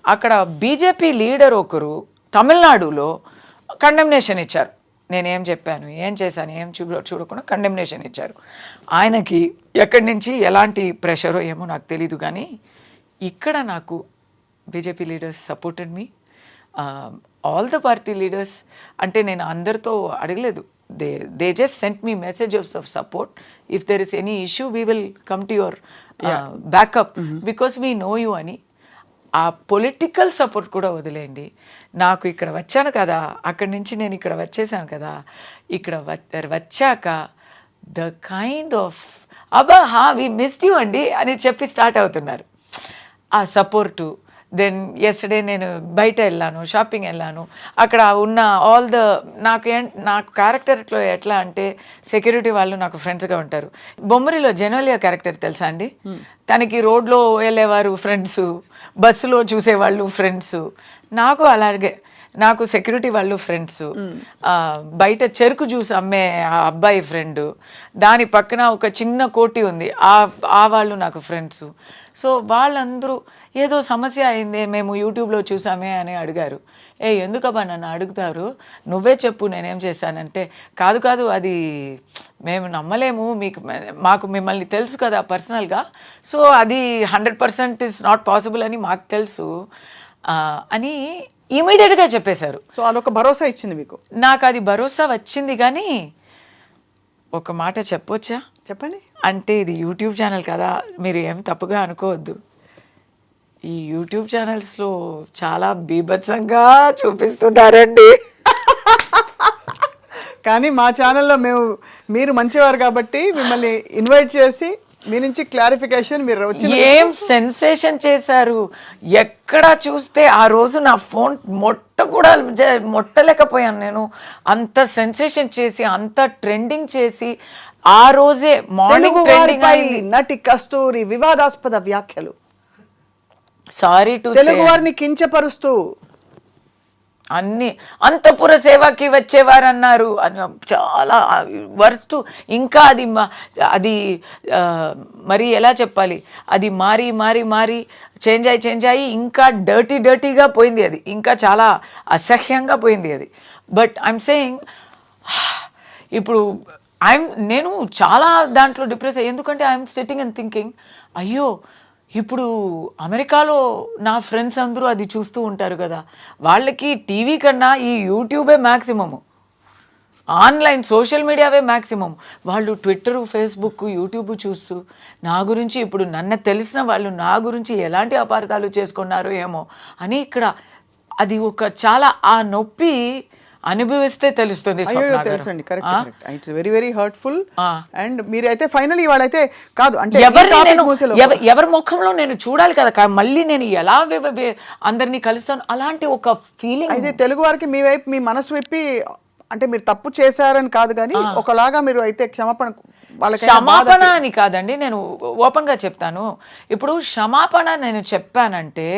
అక్కడ బీజేపీ లీడర్ ఒకరు తమిళనాడులో కండెమ్నేషన్ ఇచ్చారు. నేనేం చెప్పాను, ఏం చేశాను, ఏం చూడకుండా కండెమ్నేషన్ ఇచ్చారు. ఆయనకి ఎక్కడి నుంచి ఎలాంటి ప్రెషరో ఏమో నాకు తెలీదు, కానీ ఇక్కడ నాకు BJP leaders supported me, all the party leaders. అంటే నేను అందరితో అడగలేదు, they just sent me messages of support. If there is any issue we will come to your backup because we know you అని. ఆ పొలిటికల్ సపోర్ట్ కూడా వదిలేయండి, నాకు ఇక్కడ వచ్చాను కదా, అక్కడి నుంచి నేను ఇక్కడ వచ్చేసాను కదా, ఇక్కడ వచ్చాక the kind of we missed you అండి అని చెప్పి స్టార్ట్ అవుతున్నారు ఆ సపోర్టు. దెన్ ఎస్టర్డే నేను బయట వెళ్ళాను, షాపింగ్ వెళ్ళాను, అక్కడ ఉన్న ఆల్ ద నాకు క్యారెక్టర్లో ఎట్లా అంటే సెక్యూరిటీ వాళ్ళు నాకు ఫ్రెండ్స్గా ఉంటారు. బొమ్మరిలో జెనోలియా క్యారెక్టర్ తెలుసా అండి? తనకి రోడ్లో వెళ్ళేవారు ఫ్రెండ్స్, బస్సులో చూసేవాళ్ళు ఫ్రెండ్స్, నాకు అలాగే నాకు సెక్యూరిటీ వాళ్ళు ఫ్రెండ్స్, బయట చెరుకు జ్యూస్ అమ్మే ఆ అబ్బాయి ఫ్రెండ్, దాని పక్కన ఒక చిన్న కోటి ఉంది ఆ వాళ్ళు నాకు ఫ్రెండ్స్. సో వాళ్ళందరూ ఏదో సమస్య అయిందే మేము యూట్యూబ్లో చూసామే అని అడిగారు. ఎందుకబ్బా నన్ను అడుగుతారు, నువ్వే చెప్పు నేనేం చేశానంటే, కాదు అది మేము నమ్మలేము, మాకు మిమ్మల్ని తెలుసు కదా పర్సనల్గా, సో అది 100% ఇస్ నాట్ పాసిబుల్ అని మాకు తెలుసు అని ఇమీడియట్గా చెప్పేశారు. సో అదొక భరోసా ఇచ్చింది మీకు? నాకు అది భరోసా వచ్చింది, కానీ ఒక మాట చెప్పొచ్చా? చెప్పండి. అంటే ఇది యూట్యూబ్ ఛానల్ కదా, మీరు ఏం తప్పుగా అనుకోవద్దు. ఈ యూట్యూబ్ ఛానల్స్లో చాలా బీభత్సంగా చూపిస్తున్నారండి. కానీ మా ఛానల్లో మీరు మంచివారు కాబట్టి మిమ్మల్ని ఇన్వైట్ చేసి మీ నుంచి క్లారిఫికేషన్ మీరు ఏం సెన్సేషన్ చేశారు. ఎక్కడ చూస్తే ఆ రోజు నా ఫోన్ మొట్టలేకపోయాను నేను. అంత సెన్సేషన్ చేసి అంత ట్రెండింగ్ చేసి ఆ రోజే మార్నింగ్ ట్రెండింగ్ అయింది. నటి కస్తూరి వివాదాస్పద వ్యాఖ్యలు, సారీ టు తెలుగు వారిని కించపరుస్తూ అన్ని అంతఃపుర సేవకి వచ్చేవారు అన్నారు, చాలా వర్స్ట్. ఇంకా అది మరి ఎలా చెప్పాలి, అది మారి చేంజ్ అయ్యి ఇంకా డర్టీగా పోయింది, అది ఇంకా చాలా అసహ్యంగా పోయింది అది. బట్ ఐఎమ్ సేయింగ్ ఇప్పుడు నేను చాలా దాంట్లో డిప్రెస్ అయ్యి, ఎందుకంటే ఐఎమ్ సిట్టింగ్ అండ్ థింకింగ్, అయ్యో ఇప్పుడు అమెరికాలో నా ఫ్రెండ్స్ అందరూ అది చూస్తూ ఉంటారు కదా, వాళ్ళకి టీవీ కన్నా ఈ యూట్యూబే మ్యాక్సిమము, ఆన్లైన్ సోషల్ మీడియావే మ్యాక్సిమం. వాళ్ళు ట్విట్టరు, ఫేస్బుక్, యూట్యూబ్ చూస్తూ నా గురించి, ఇప్పుడు నన్ను తెలిసిన వాళ్ళు నా గురించి ఎలాంటి అపార్థాలు చేసుకున్నారో ఏమో అని ఇక్కడ అది ఒక చాలా ఆ నొప్పి అనుభవిస్తే తెలుస్తుంది. తెలుసండి, correct. It's very very hurtful. And మీరైతే ఫైనల్లీ వాళ్ళైతే కాదు అంటే ఎవరి ముఖంలో నేను చూడాలి కదా, మళ్ళీ నేను ఎలా అందరినీ కలుస్తాను, అలాంటి ఒక ఫీలింగ్. అయితే తెలుగు వారికి మీ వైపు మీ మనసు విప్పి, అంటే మీరు తప్పు చేశారని కాదు కానీ ఒకలాగా మీరు అయితే క్షమాపణ అని కాదండి, నేను ఓపెన్ గా చెప్తాను. ఇప్పుడు క్షమాపణ నేను చెప్పానంటే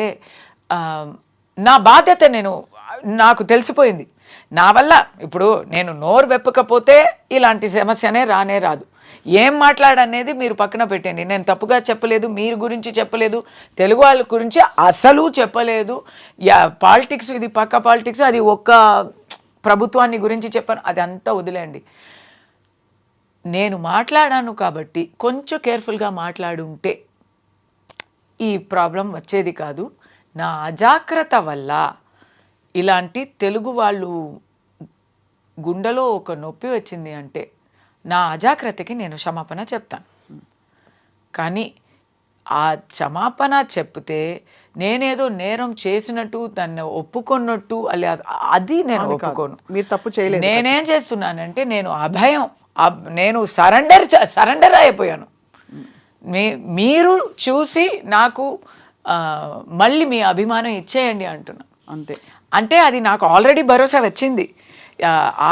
నా బాధ్యత, నాకు తెలిసిపోయింది నా వల్ల. ఇప్పుడు నేను నోరు వెప్పకపోతే ఇలాంటి సమస్యనే రాదు. ఏం మాట్లాడనేది మీరు పక్కన పెట్టండి, నేను తప్పుగా చెప్పలేదు, మీరు గురించి చెప్పలేదు, తెలుగు వాళ్ళ గురించి అసలు చెప్పలేదు. పాలిటిక్స్, ఇది పక్క పాలిటిక్స్, అది ఒక్క ప్రభుత్వాన్ని గురించి చెప్పాను, అది అంతా వదిలేండి. నేను మాట్లాడాను కాబట్టి కొంచెం కేర్ఫుల్గా మాట్లాడుంటే ఈ ప్రాబ్లం వచ్చేది కాదు. నా అజాగ్రత్త వల్ల ఇలాంటి తెలుగు వాళ్ళు గుండెలో ఒక నొప్పి వచ్చింది అంటే నా అజాగ్రత్తకి నేను క్షమాపణ చెప్తాను. కానీ ఆ క్షమాపణ చెప్తే నేనేదో నేరం చేసినట్టు, దాన్ని ఒప్పుకున్నట్టు, అది నేను ఒప్పుకోను. మీరు తప్పు చేయలేదు. నేనేం చేస్తున్నానంటే నేను నేను సరెండర్ అయిపోయాను. మీరు చూసి నాకు మళ్ళీ మీ అభిమానం ఇచ్చేయండి అంటున్నా. అంతే. అంటే అది నాకు ఆల్రెడీ భరోసా వచ్చింది.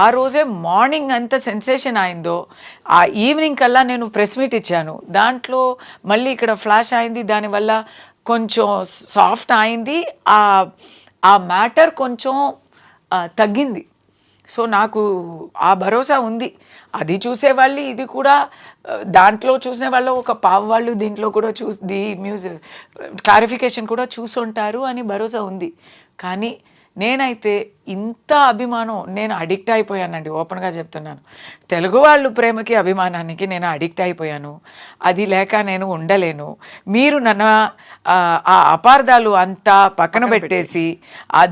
ఆ రోజే మార్నింగ్ అంత సెన్సేషన్ అయిందో ఆ ఈవినింగ్ కల్లా నేను ప్రెస్ మీట్ ఇచ్చాను. దాంట్లో మళ్ళీ ఇక్కడ ఫ్లాష్ అయింది, దానివల్ల కొంచెం సాఫ్ట్ అయింది, ఆ మ్యాటర్ కొంచెం తగ్గింది. సో నాకు ఆ భరోసా ఉంది. అది చూసేవాళ్ళు ఇది కూడా, దాంట్లో చూసిన వాళ్ళు ఒక పావు వాళ్ళు దీంట్లో కూడా ది మ్యూజిక్ క్లారిఫికేషన్ కూడా చూసుంటారు అని భరోసా ఉంది. కానీ నేనైతే ఇంత అభిమానం నేను అడిక్ట్ అయిపోయానండి, ఓపెన్గా చెప్తున్నాను. తెలుగు వాళ్ళు ప్రేమకి అభిమానానికి నేను అడిక్ట్ అయిపోయాను. అది లేక నేను ఉండలేను. మీరు నన్ను ఆ అపార్థాలు అంతా పక్కన పెట్టేసి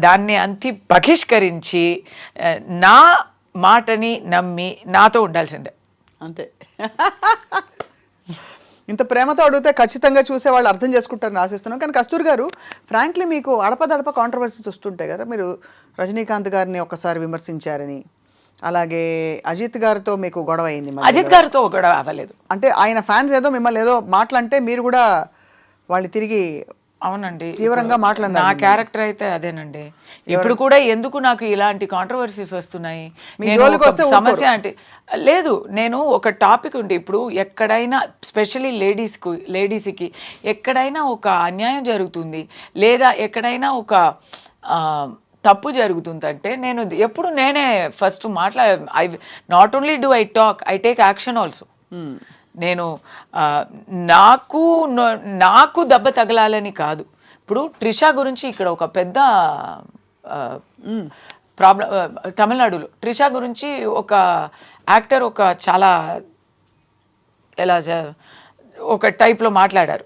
దాన్ని అంతి బహిష్కరించి నా మాటని నమ్మి నాతో ఉండాల్సిందే. అంతే. ఇంత ప్రేమతో అడిగితే ఖచ్చితంగా చూసే వాళ్ళు అర్థం చేసుకుంటారని ఆశిస్తున్నాం. కానీ కస్తూరి గారు, ఫ్రాంక్లీ మీకు అడపదడప కాంట్రవర్సీస్ వస్తుంటాయి కదా. మీరు రజనీకాంత్ గారిని ఒక్కసారి విమర్శించారని, అలాగే అజిత్ గారితో మీకు గొడవ అయింది. అజిత్ గారితో గొడవ అవ్వలేదు. అంటే ఆయన ఫ్యాన్స్ ఏదో మిమ్మల్ని ఏదో మాటలంటే మీరు కూడా వాళ్ళు తిరిగి అవునండి తీవ్రంగా మాట్లాడినారు. నా క్యారెక్టర్ అయితే అదేనండి. ఇప్పుడు కూడా ఎందుకు నాకు ఇలాంటి కాంట్రవర్సీస్ వస్తున్నాయి? నేను సమస్య అంటే లేదు, నేను ఒక టాపిక్ ఉంటే ఇప్పుడు ఎక్కడైనా స్పెషల్లీ లేడీస్కి ఎక్కడైనా ఒక అన్యాయం జరుగుతుంది లేదా ఎక్కడైనా ఒక తప్పు జరుగుతుందంటే నేను ఎప్పుడు నేనే first I not only do I talk, I take action also. నేను నాకు దెబ్బ తగలాలని కాదు. ఇప్పుడు ట్రిషా గురించి ఇక్కడ ఒక పెద్ద ప్రాబ్లం, తమిళనాడులో ట్రిషా గురించి ఒక యాక్టర్ ఒక చాలా ఒక టైప్లో మాట్లాడారు.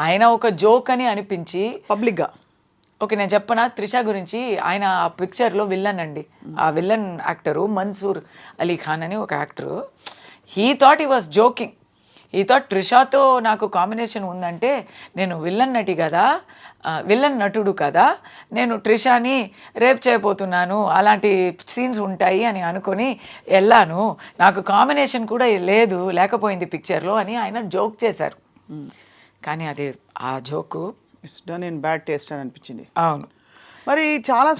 ఆయన ఒక జోక్ అని అనిపించి పబ్లిక్గా. ఓకే, నేను చెప్పనా త్రిషా గురించి? ఆయన ఆ పిక్చర్లో విల్లన్ అండి. ఆ విల్లన్ యాక్టరు మన్సూర్ అలీ ఖాన్ అని ఒక actor. He thought he was joking. He thought ట్రిషాతో నాకు కాంబినేషన్ ఉందంటే నేను విల్లన్ నటి కదా, విల్లన్ నటుడు కదా, నేను ట్రిషాని రేప్ చేయబోతున్నాను, అలాంటి సీన్స్ ఉంటాయి అని అనుకొని వెళ్ళాను, నాకు కాంబినేషన్ కూడా లేకపోయింది పిక్చర్లో అని ఆయన జోక్ చేశారు. కానీ అది ఆ joke it's done in bad taste అని అనిపించింది. అవును. మరి చాలా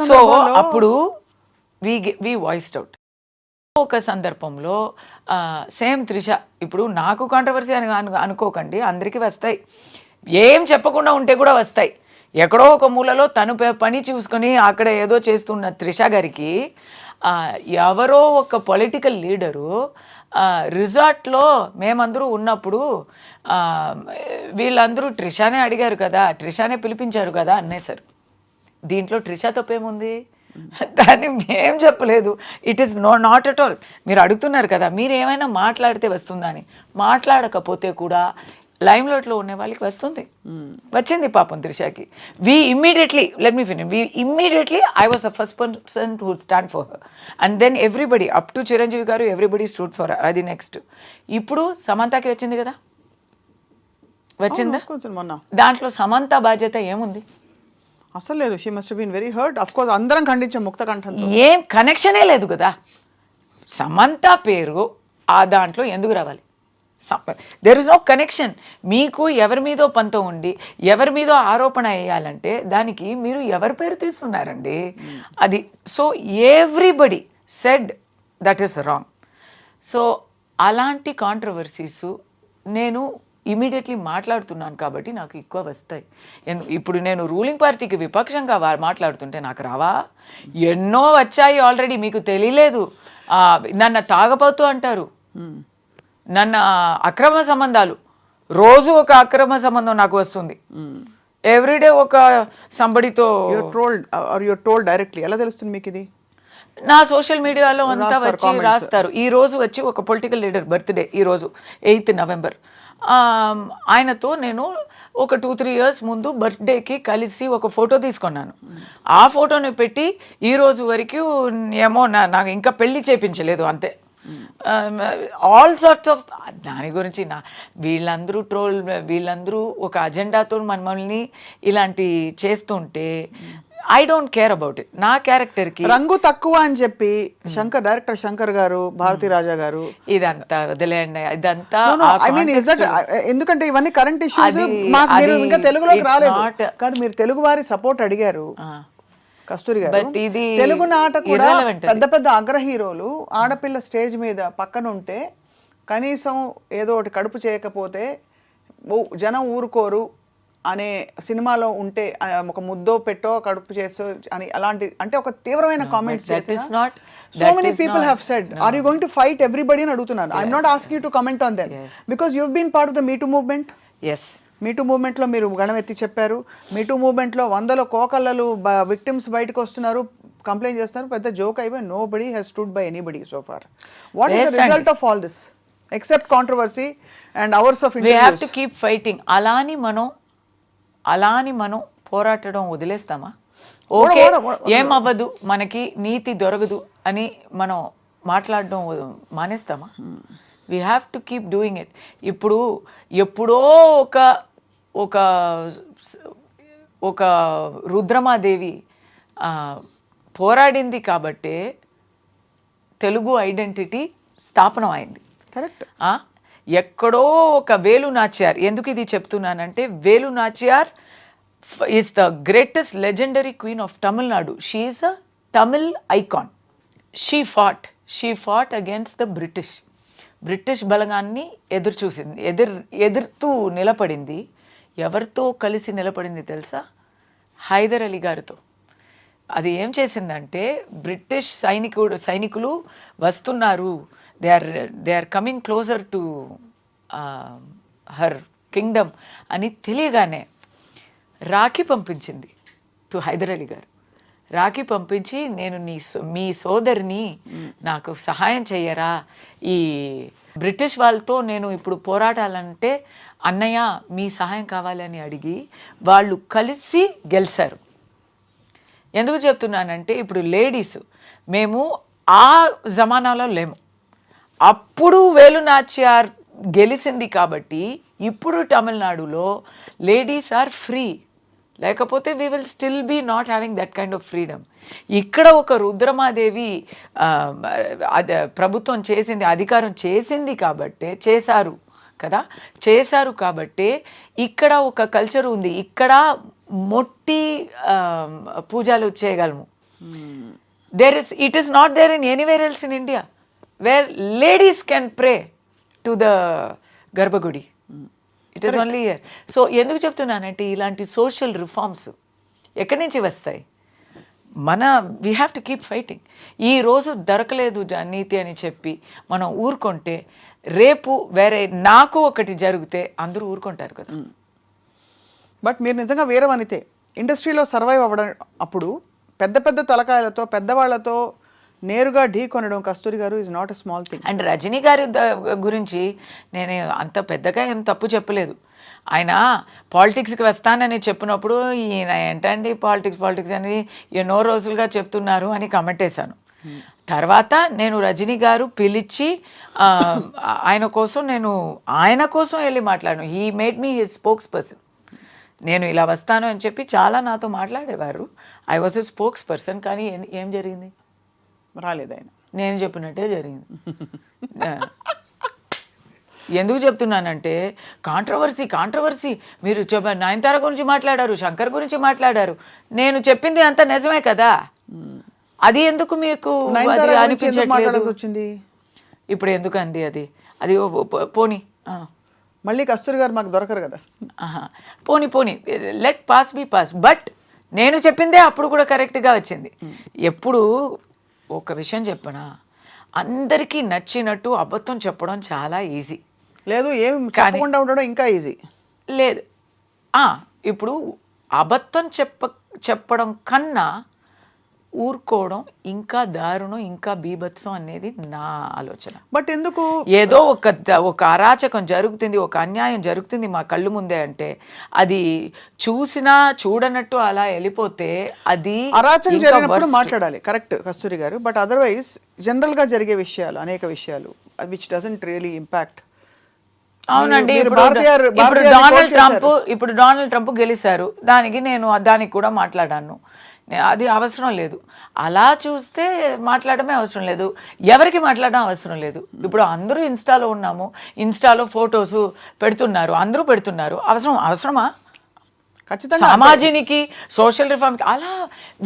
అప్పుడు వి వాయిస్డ్ అవుట్. ఒక సందర్భంలో సేమ్ త్రిష, ఇప్పుడు నాకు కాంట్రవర్సీ అని అనుకోకండి, అందరికీ వస్తాయి. ఏం చెప్పకుండా ఉంటే కూడా వస్తాయి. ఎక్కడో ఒక మూలలో తను పని చూసుకొని అక్కడ ఏదో చేస్తున్న త్రిష గారికి ఎవరో ఒక పొలిటికల్ లీడరు రిసార్ట్లో మేమందరూ ఉన్నప్పుడు వీళ్ళందరూ ట్రిషానే అడిగారు కదా, ట్రిషానే పిలిపించారు కదా అనేసారు. దీంట్లో ట్రిషా తప్పేముంది? దాన్ని మేం చెప్పలేదు. It is not at all. మీరు అడుగుతున్నారు కదా, మీరు ఏమైనా మాట్లాడితే వస్తుందా అని. మాట్లాడకపోతే కూడా లైమ్లైట్లో ఉండే వాళ్ళకి వస్తుంది. వచ్చింది పాపం త్రిషాకి. I was the first person to stand for her and then everybody up to Chiranjeevi garu everybody stood for her. అది నెక్స్ట్. ఇప్పుడు సమంతకి వచ్చింది కదా, వచ్చిందా? దాంట్లో సమంత బాధ్యత ఏముంది? అసలు లేదు. She must been very hurt. Of course అందరం ఖండించాం ముక్త కంఠంతో. ఏం కనెక్షనే లేదు కదా. సమంత పేరు ఆ దాంట్లో ఎందుకు రావాలి? There is no connection. మీకు ఎవరి మీదో పంతం ఉండి ఎవరి మీదో ఆరోపణ వేయాలంటే దానికి మీరు ఎవరి పేరు తీస్తున్నారండి? అది so everybody said that is wrong. So అలాంటి కాంట్రవర్సీస్ నేను ఇమీడియట్లీ మాట్లాడుతున్నాను కాబట్టి నాకు ఎక్కువ వస్తాయి. ఇప్పుడు నేను రూలింగ్ పార్టీకి విపక్షంగా మాట్లాడుతుంటే నాకు రావా? ఎన్నో వచ్చాయి ఆల్రెడీ. మీకు తెలియలేదు. నన్ను తాగబోతూ అంటారు, నన్ను అక్రమ సంబంధాలు, రోజు ఒక అక్రమ సంబంధం నాకు వస్తుంది. ఎవ్రీడే ఒక సంబడితో యూర్ టోల్డ్ డైరెక్ట్లీ. ఎలా తెలుస్తుంది మీకు ఇది? నా సోషల్ మీడియాలో అంతా వచ్చి రాస్తారు. ఈ రోజు వచ్చి ఒక పొలిటికల్ లీడర్ బర్త్డే, ఈరోజు 8th November. ఆయనతో నేను ఒక 2-3 years ముందు బర్త్డేకి కలిసి ఒక ఫోటో తీసుకున్నాను. ఆ ఫోటోని పెట్టి ఈ రోజు వరకు ఏమో నాకు ఇంకా పెళ్లి చేయించలేదు అంతే. ఆల్ సార్ట్స్ ఆఫ్ దాని గురించి వీళ్ళందరూ ఒక అజెండాతో మనల్ని ఇలాంటి చేస్తుంటే I don't care about it. నా క్యారెక్టర్కి రంగు తక్కువ అని చెప్పి డైరెక్టర్ శంకర్ గారు, భారతీ రాజా గారు ఇదంతా వదిలేయండి, ఇదంతా ఐ మీన్ ఎందుకంటే ఇవన్నీ కరెంట్ ఇష్యూస్ మాకు మీరు ఇంకా తెలుగులోకి రాలేదు కాదు, మీరు తెలుగు వారి సపోర్ట్ అడిగారు కస్తూరి గారు. తెలుగు నాట కూడా పెద్ద పెద్ద అగ్ర హీరోలు ఆడపిల్ల స్టేజ్ మీద పక్కన ఉంటే కనీసం ఏదో ఒకటి కడుపు చేయకపోతే జనం ఊరుకోరు అనే సినిమాలో ఉంటే ఒక ముద్దో పెట్టో కడుపు చేసో అని అలాంటి అంటే ఒక తీవ్రమైన కామెంట్స్ చేసిన so many people have said are you going to fight everybody అని అడుగుతున్నాను. I'm not asking you to comment on that because you been part of the me too movement. Me too మూవ్మెంట్లో మీరు గణమెత్తి చెప్పారు. మీటూ మూవ్మెంట్లో వందల కోకళ్ళలు విక్టిమ్స్ బయటకు వస్తున్నారు, కంప్లైంట్ చేస్తున్నారు, పెద్ద జోక్ అయిపోయి nobody has stood by anybody so far. What is the result of all this except controversy and hours of we have to keep fighting. అలాని మనం పోరాటడం వదిలేస్తామా? ఓకే ఏమవ్వదు, మనకి నీతి దొరకదు అని మనం మాట్లాడడం మానేస్తామా? We have to keep doing it. ఇప్పుడు ఎప్పుడో ఒక ఒక రుద్రమాదేవి పోరాడింది కాబట్టే తెలుగు ఐడెంటిటీ స్థాపనం అయింది. కరెక్ట్. ఎక్కడో ఒక వేలు నాచియార్, ఎందుకు ఇది చెప్తున్నానంటే Velu Nachiyar is the greatest legendary queen of Tamil Nadu. She is a Tamil icon. She fought against the British బలగాన్ని ఎదుర్తూ నిలబడింది. ఎవరితో కలిసి నిలబడింది తెలుసా? హైదర్ అలీ గారితో. అది ఏం చేసిందంటే బ్రిటిష్ సైనికులు వస్తున్నారు, they are coming closer to her kingdom అని తెలియగానే రాఖీ పంపించింది టు హైదర్ అలీ గారు. రాఖీ పంపించి నేను మీ సోదరిని నాకు సహాయం చెయ్యరా, ఈ బ్రిటిష్ వాళ్ళతో నేను ఇప్పుడు పోరాటాలంటే అన్నయ్య మీ సహాయం కావాలని అడిగి వాళ్ళు కలిసి గెలిచారు. ఎందుకు చెప్తున్నానంటే ఇప్పుడు లేడీస్ మేము ఆ జమానాలో లేము. అప్పుడు వేలు నాచియార్ గెలిచింది కాబట్టి ఇప్పుడు తమిళనాడులో లేడీస్ ఆర్ ఫ్రీ. లేకపోతే we will still be not having that kind of freedom. ఇక్కడ ఒక రుద్రమాదేవి ప్రభుత్వం చేసింది, అధికారం చేసింది కాబట్టే చేశారు కాబట్టే ఇక్కడ ఒక కల్చర్ ఉంది. ఇక్కడ మొట్టి పూజలు చేయగలము. It is not there in anywhere else in India where ladies can pray to the garbhagudi. It is only here. So ఎందుకు చెప్తున్నానంటే ఇలాంటి సోషల్ రిఫార్మ్స్ ఎక్కడి నుంచి వస్తాయి? We have to keep fighting. ఈరోజు దొరకలేదు నీతి అని చెప్పి మనం ఊరుకుంటే రేపు వేరే నాకు ఒకటి జరిగితే అందరూ ఊరుకుంటారు కదా. బట్ మీరు నిజంగా వేరే వనితే ఇండస్ట్రీలో సర్వైవ్ అవ్వడం అప్పుడు పెద్ద పెద్ద తలకాయలతో పెద్దవాళ్లతో నేరుగా ఢీ కొనడం Kasthuri garu is not a small thing. And Rajini గారి గురించి నేను అంత పెద్దగా ఏం తప్పు చెప్పలేదు. ఆయన పాలిటిక్స్కి వస్తానని చెప్పినప్పుడు ఈయన ఏంటండి పాలిటిక్స్ అని ఎన్నో రోజులుగా చెప్తున్నారు అని కమెంట్ వేశాను. తర్వాత నేను రజనీ గారు పిలిచి ఆయన కోసం వెళ్ళి మాట్లాడాను. He made me his spokes person. నేను ఇలా వస్తాను అని చెప్పి చాలా నాతో మాట్లాడేవారు. I was a spokes person. కానీ ఏం జరిగింది? రాలేదు ఆయన. నేను చెప్పినట్టే జరిగింది. ఎందుకు చెప్తున్నానంటే కాంట్రవర్సీ మీరు నయనతార గురించి మాట్లాడారు, శంకర్ గురించి మాట్లాడారు. నేను చెప్పింది అంత నిజమే కదా. అది ఎందుకు మీకు అనిపించట్లేదు? ఇప్పుడు ఎందుకండి అది పోనీ మళ్ళీ కస్తూరి గారు మాకు దొరకరు కదా. పోనీ let pass be pass. But నేను చెప్పిందే అప్పుడు కూడా కరెక్ట్గా వచ్చింది. ఎప్పుడు ఒక విషయం చెప్పనా, అందరికీ నచ్చినట్టు అబద్ధం చెప్పడం చాలా ఈజీ. లేదు ఏం చెప్పకుండా ఉండడం ఇంకా ఈజీ లేదు. ఇప్పుడు అబద్ధం చెప్పడం కన్నా ఊరుకోవడం ఇంకా దారుణం, ఇంకా బీభత్సం అనేది నా ఆలోచన. బట్ ఎందుకు ఏదో ఒక అరాచకం జరుగుతుంది, ఒక అన్యాయం జరుగుతుంది మా కళ్ళు ముందే అంటే అది చూసినా చూడనట్టు అలా వెళ్ళిపోతే అది అరాచకం జరిగినప్పుడు మాట్లాడాలి. కరెక్ట్ కస్తూరి గారు. బట్ అదర్వైజ్ జనరల్ గా జరిగే విషయాలు అనేక విషయాలు విచ్ డజంట్ రియలీ ఇంపాక్ట్. అవునండి. ఇప్పుడు డొనాల్డ్ ట్రంప్ గెలిచారు, దానికి కూడా మాట్లాడాను. అది అవసరం లేదు. అలా చూస్తే మాట్లాడమే అవసరం లేదు, ఎవరికి మాట్లాడడం అవసరం లేదు. ఇప్పుడు అందరూ ఇన్స్టాలో ఉన్నాము, ఇన్స్టాలో ఫొటోస్ పెడుతున్నారు, అందరూ పెడుతున్నారు. అవసరమా? ఖచ్చితంగా సమాజానికి, సోషల్ రిఫార్మ్కి అలా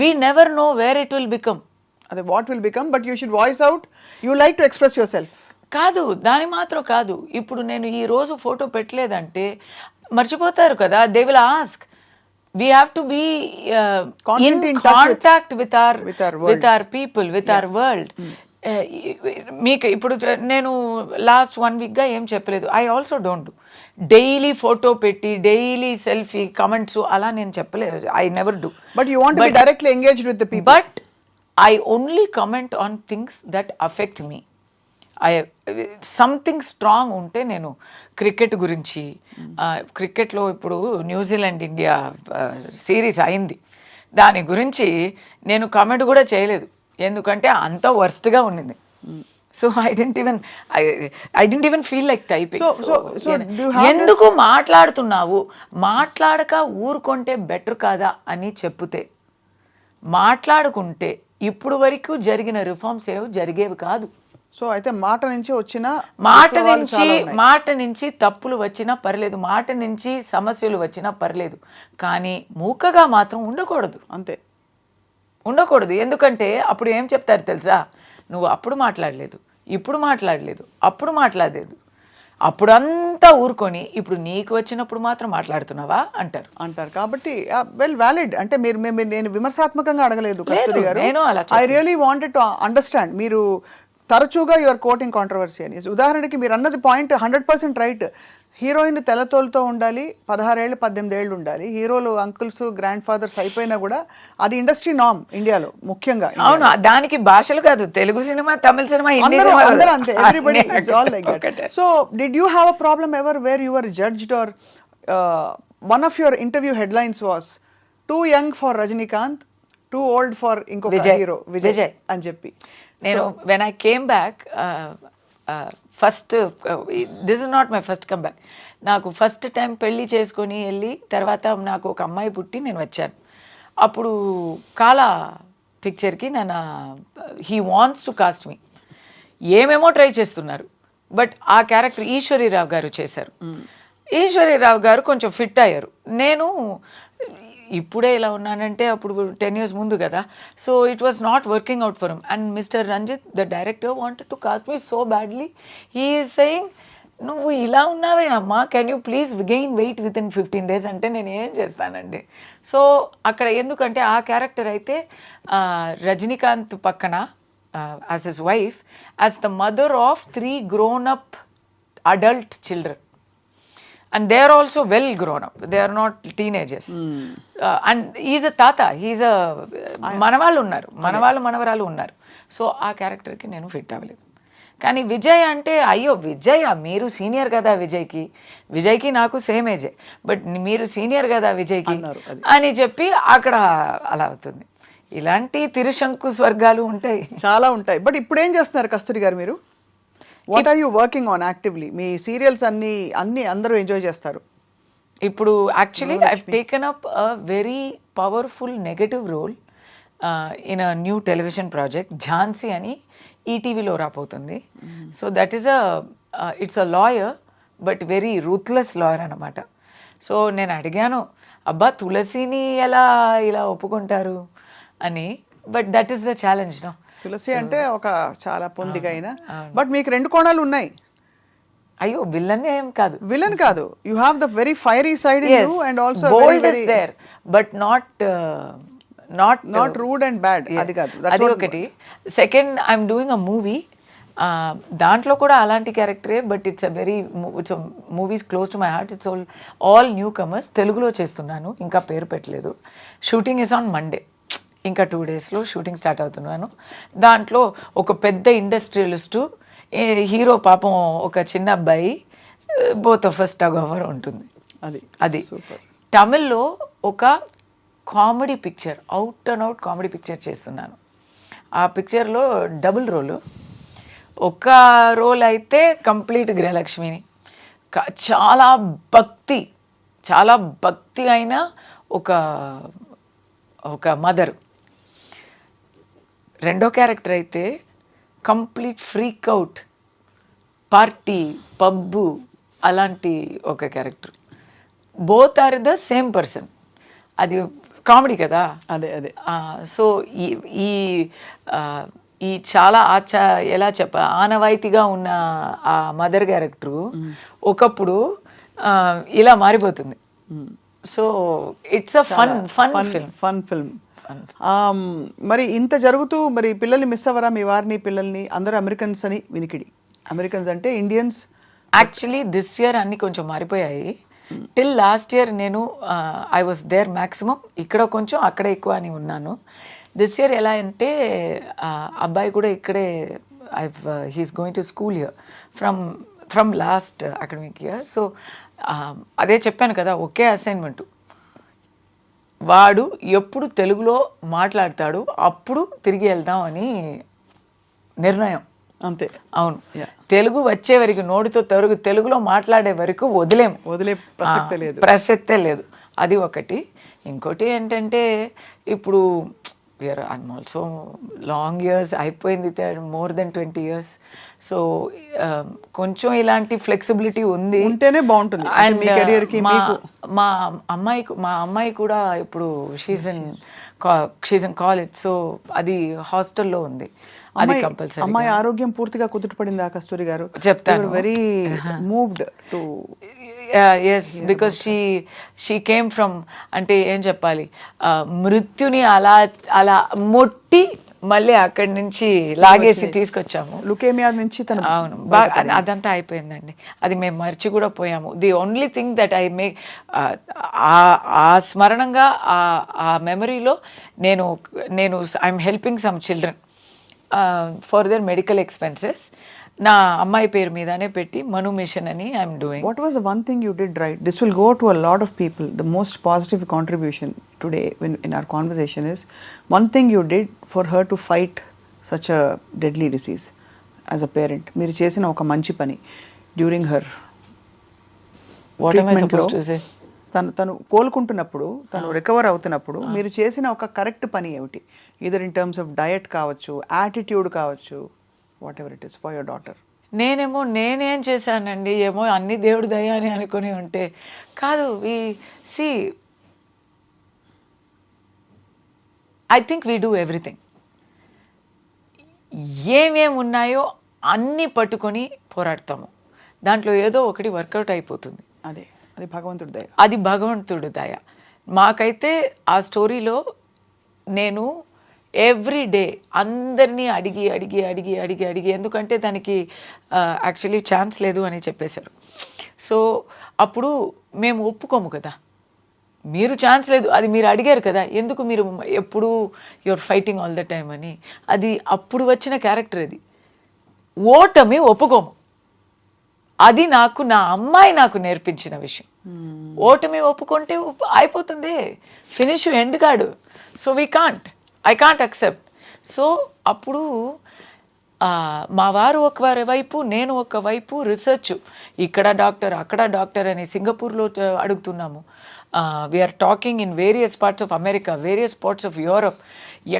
we never know where it will become. అదే what will become, but you should voice out, you like to express yourself. కాదు, దాని మాత్రం కాదు. ఇప్పుడు నేను ఈ రోజు ఫోటో పెట్టలేదంటే మర్చిపోతారు కదా. They will ask. We have to be in contact with our people, with our world. మీకు ఇప్పుడు నేను లాస్ట్ 1 వీక్గా ఏం చెప్పలేదు. I also don't do daily photo పెట్టి డైలీ సెల్ఫీ కమెంట్స్ అలా నేను చెప్పలేదు. I never do. But you want to be directly engaged with the people. But I only comment on things that affect me. Something strong ఉంటే నేను cricket గురించి, క్రికెట్లో ఇప్పుడు New Zealand India series అయింది, దాని గురించి నేను కామెంట్ కూడా చేయలేదు, ఎందుకంటే అంత వర్స్ట్గా ఉండింది. So I didn't even feel like typing. ఎందుకు మాట్లాడుతున్నావు, మాట్లాడక ఊరుకుంటే బెటర్ కాదా అని చెప్తే, మాట్లాడుకుంటే ఇప్పుడు వరకు జరిగిన రిఫార్మ్స్ ఏవి జరిగేవి కాదు. సో అయితే మాట నుంచి వచ్చిన మాట నుంచి తప్పులు వచ్చినా పర్లేదు, మాట నుంచి సమస్యలు వచ్చినా పర్లేదు, కానీ మూకగా మాత్రం ఉండకూడదు. అంతే, ఉండకూడదు. ఎందుకంటే అప్పుడు ఏం చెప్తారు తెలుసా, నువ్వు అప్పుడు మాట్లాడలేదు, ఇప్పుడు మాట్లాడలేదు, అప్పుడు మాట్లాడలేదు, అప్పుడంతా ఊరుకొని ఇప్పుడు నీకు వచ్చినప్పుడు మాత్రం మాట్లాడుతున్నావా అంటారు. కాబట్టి వెల్ వ్యాలిడ్. అంటే మీరు నేను విమర్శాత్మకంగా అడగలేదు కస్తూరి గారు. I really wanted to understand. మీరు తరచుగా యువర్ కోటింగ్ కాంట్రవర్సీ అని. ఉదాహరణకి మీరు అన్నది పాయింట్ 100% రైట్. హీరోయిన్ తెల్లతోలుతో ఉండాలి, 16 ఏళ్ళు 18 ఏళ్ళు ఉండాలి. హీరోలు అంకుల్స్ గ్రాండ్ ఫాదర్స్ అయిపోయినా కూడా అది ఇండస్ట్రీ నామ్ ఇండియాలో ముఖ్యంగా. అవును, దానికి భాషలు కాదు, తెలుగు సినిమా, తమిళ సినిమా, అందరూ అంతే. Everybody it's all like that. So did you have a problem ever where you were judged or one of your interview headlines was too young for Rajinikanth, too old for ఇంకొక hero Vijay అని చెప్పి. నేను when I came back first, this is not my first come back. నాకు first time పెళ్ళి చేసుకొని వెళ్ళి తర్వాత నాకు ఒక అమ్మాయి పుట్టి నేను వచ్చాను. అప్పుడు కాలా పిక్చర్కి నన్ను హీ వాంట్స్ టు కాస్ట్ మీ, ఏమేమో ట్రై చేస్తున్నారు, బట్ ఆ క్యారెక్టర్ ఈశ్వరీరావు గారు చేశారు. ఈశ్వరీరావు గారు కొంచెం ఫిట్ అయ్యారు. నేను ఇప్పుడే ఇలా ఉన్నానంటే అప్పుడు 10 years ముందు కదా. So it was not working out for him. And mister Ranjith the director wanted to cast me so badly. He is saying, నువ్వు ఇలా ఉన్నావే అమ్మా, can you please gain weight within 15 days అంటే నేను ఏం చేస్తానండి. సో అక్కడ ఎందుకంటే ఆ క్యారెక్టర్ అయితే రజనీకాంత్ పక్కన as his wife, as the mother of 3 grown-up adult children. And they are also well grown up. They are not teenagers. And he is a tata. He is a మనవాళ్ళు ఉన్నారు, మనవరాలు ఉన్నారు. So ఆ క్యారెక్టర్కి నేను fit అవ్వలేదు. కానీ విజయ్ అంటే, అయ్యో విజయ్ మీరు సీనియర్ కదా విజయ్కి నాకు సేమ్ ఏజే, బట్ మీరు సీనియర్ కదా విజయ్కి అని చెప్పి అక్కడ అలా అవుతుంది. ఇలాంటి తిరుశంకు స్వర్గాలు ఉంటాయి, చాలా ఉంటాయి. బట్ ఇప్పుడు ఏం చేస్తున్నారు కస్తూరి గారు మీరు? What are you working on actively? మీ సీరియల్స్ అన్ని అందరూ ఎంజాయ్ చేస్తారు. ఇప్పుడు actually I have taken up a very powerful negative role in a new television project, Jhansi అని ఈటీవీలో రాబోతుంది. So that is it's a lawyer, but very ruthless lawyer అనమాట. సో నేను అడిగాను, అబ్బా తులసిని ఎలా ఇలా ఒప్పుకుంటారు అని, but that is the challenge. No, Tulasi అంటే ఒక చాలా పొందిగా అయినా, బట్ మీకు 2 కోణాలు ఉన్నాయి. అయ్యో విలన్ ఏం కాదు, విలన్ కాదు, you have the very fiery side in you and also bold is there, but not rude and bad. అది కాదు, అది ఒకటి. Second, I'm doing a movie, దాంట్లో కూడా అలాంటి క్యారెక్టరే, but it's movies close to my heart. It's all newcomers. తెలుగులో చేస్తున్నాను, ఇంకా పేరు పెట్టలేదు. షూటింగ్ ఇస్ ఆన్ మండే, ఇంకా 2 daysలో షూటింగ్ స్టార్ట్ అవుతున్నాను. దాంట్లో ఒక పెద్ద ఇండస్ట్రియలిస్టు, హీరో పాపం ఒక చిన్న అబ్బాయి, both of us tug over ఉంటుంది. అది తమిళ్లో ఒక comedy picture, out and out comedy picture చేస్తున్నాను. ఆ పిక్చర్లో డబుల్ రోలు. ఒక రోల్ అయితే కంప్లీట్ గృహలక్ష్మిని, చాలా భక్తి అయిన ఒక మదర్. రెండో క్యారెక్టర్ అయితే complete freak out, party, pub అలాంటి ఒక character. Both are the same person. అది కామెడీ కదా. అదే అదే. సో ఈ ఈ చాలా ఎలా చెప్పాలి, ఆనవాయితీగా ఉన్న ఆ మదర్ క్యారెక్టరు ఒకప్పుడు ఇలా మారిపోతుంది. So it's a fun film. మరి ఇంత జరుగుతూ మరి పిల్లల్ని మిస్ అవ్వరా, మీ వారిని పిల్లల్ని? అందరూ అమెరికన్స్ అని వినికిడి. అమెరికన్స్ అంటే ఇండియన్స్. యాక్చువల్లీ దిస్ ఇయర్ అన్ని కొంచెం మారిపోయాయి. టిల్ లాస్ట్ ఇయర్ నేను ఐ వాస్ దేర్ మ్యాక్సిమం, ఇక్కడ కొంచెం అక్కడ ఎక్కువ అని ఉన్నాను. దిస్ ఇయర్ ఎలా అంటే అబ్బాయి కూడా ఇక్కడే, he's going to school here from last academic year. So అదే చెప్పాను కదా, ఒకే అసైన్మెంట్. వాడు ఎప్పుడు తెలుగులో మాట్లాడతాడు అప్పుడు తిరిగి వెళ్దాం అని నిర్ణయం. అంతే. అవును, తెలుగు వచ్చే వరకు నోటితో తెలుగులో మాట్లాడే వరకు వదిలే ప్రసక్తే లేదు. అది ఒకటి. ఇంకోటి ఏంటంటే ఇప్పుడు ఐఎమ్ ఆల్సో లాంగ్ ఇయర్స్ అయిపోయింది, మోర్ దెన్ 20 years. సో కొంచెం ఇలాంటి ఫ్లెక్సిబిలిటీ ఉంది, ఉంటేనే బాగుంటుంది. అండ్ మా అమ్మాయి కూడా ఇప్పుడు షీజ్ ఇన్ కాలేజ్. సో అది హాస్టల్లో ఉంది. అది కంపల్సరీ. అమ్మాయి ఆరోగ్యం పూర్తిగా కుదుటపడిందా కస్తూరి గారు? చెప్తాను. Very moved to yes, because she came from, అంటే ఏం చెప్పాలి, మృత్యుని అలా మొట్టి మళ్ళీ అక్కడి నుంచి లాగేసి తీసుకొచ్చాము. లుకేమియా నుంచి. అవును, అదంతా అయిపోయిందండి. అది మేము మర్చి కూడా పోయాము. The only thing that I make, ఆ స్మరణంగా ఆ మెమరీలో నేను I'm helping some children for their medical expenses. నా అమ్మాయి పేరు మీదనే పెట్టి మను మిషన్ అని I'm doing. What was the one thing you did right? This will go to a lot of people. The most positive contribution today in our conversation is one thing you did for her to fight such a deadly disease as a parent. మీరు చేసిన ఒక మంచి పని during her ట్రీట్మెంట్లో, తను కోలుకుంటున్నప్పుడు, తను recover అవుతున్నప్పుడు మీరు చేసిన ఒక కరెక్ట్ పని ఏమిటి? Either in terms of diet కావచ్చు, యాటిట్యూడ్ కావచ్చు, what ever it is for your daughter. నేనేం చేశానండి, ఏమో అన్ని దేవుడి దయ అని అనుకుని ఉంటే కాదు. I think we do everything. ఏమేమి ఉన్నాయో అన్నీ పట్టుకొని పోరాడతాము, దాంట్లో ఏదో ఒకటి వర్కౌట్ అయిపోతుంది. అది భగవంతుడి దయ. అది భగవంతుడి దయ. మాకైతే ఆ స్టోరీలో నేను ఎవ్రీ డే అందరినీ అడిగి ఎందుకంటే దానికి యాక్చువల్లీ ఛాన్స్ లేదు అని చెప్పేశారు. సో అప్పుడు మేము ఒప్పుకోము కదా, మీరు ఛాన్స్ లేదు, అది మీరు అడిగారు కదా, ఎందుకు మీరు ఎప్పుడు your fighting all the time అని. అది అప్పుడు వచ్చిన క్యారెక్టర్. అది ఓటమి ఒప్పుకోము. అది నా అమ్మాయి నాకు నేర్పించిన విషయం. ఓటమి ఒప్పుకుంటే అయిపోతుంది, ఫినిష్ ఎండ్ కాడు. So I can't accept. So అప్పుడు మా వారు ఒక వైపు, నేను ఒక వైపు రీసెర్చ్, ఇక్కడ డాక్టర్ అక్కడ డాక్టర్ అని సింగపూర్లో అడుగుతున్నాము. We're talking in various parts of America, various parts of Europe.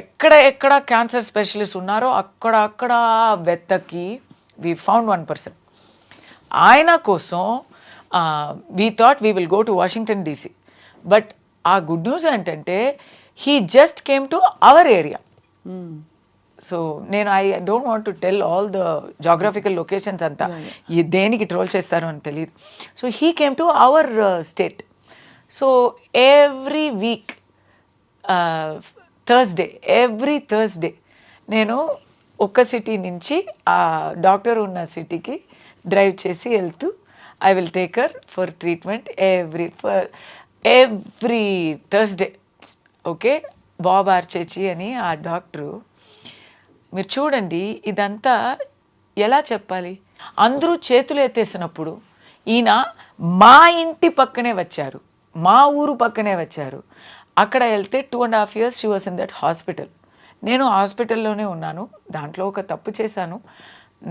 ఎక్కడ క్యాన్సర్ స్పెషలిస్ట్ ఉన్నారో అక్కడ వెతకి వీ ఫౌండ్ 1 person. ఆయన కోసం we thought we will go to Washington DC. But ఆ గుడ్ న్యూస్ ఏంటంటే he just came to our area. So నేను I don't want to tell all the geographical locations అంతా, దేనికి ట్రోల్ చేస్తారో అని తెలియదు. So he came to our state. So every week every Thursday నేను ఒక సిటీ నుంచి ఆ డాక్టర్ ఉన్న సిటీకి డ్రైవ్ చేసి వెళ్తూ I will take her for treatment every Thursday. Okay, Bob Arceci అని ఆ డాక్టరు. మీరు చూడండి, ఇదంతా ఎలా చెప్పాలి, అందరూ చేతులు ఎత్తేసినప్పుడు ఈయన మా ఇంటి పక్కనే వచ్చారు, మా ఊరు పక్కనే వచ్చారు. అక్కడ వెళ్తే 2.5 years she was in that hospital. నేను హాస్పిటల్లోనే ఉన్నాను. దాంట్లో ఒక తప్పు చేశాను.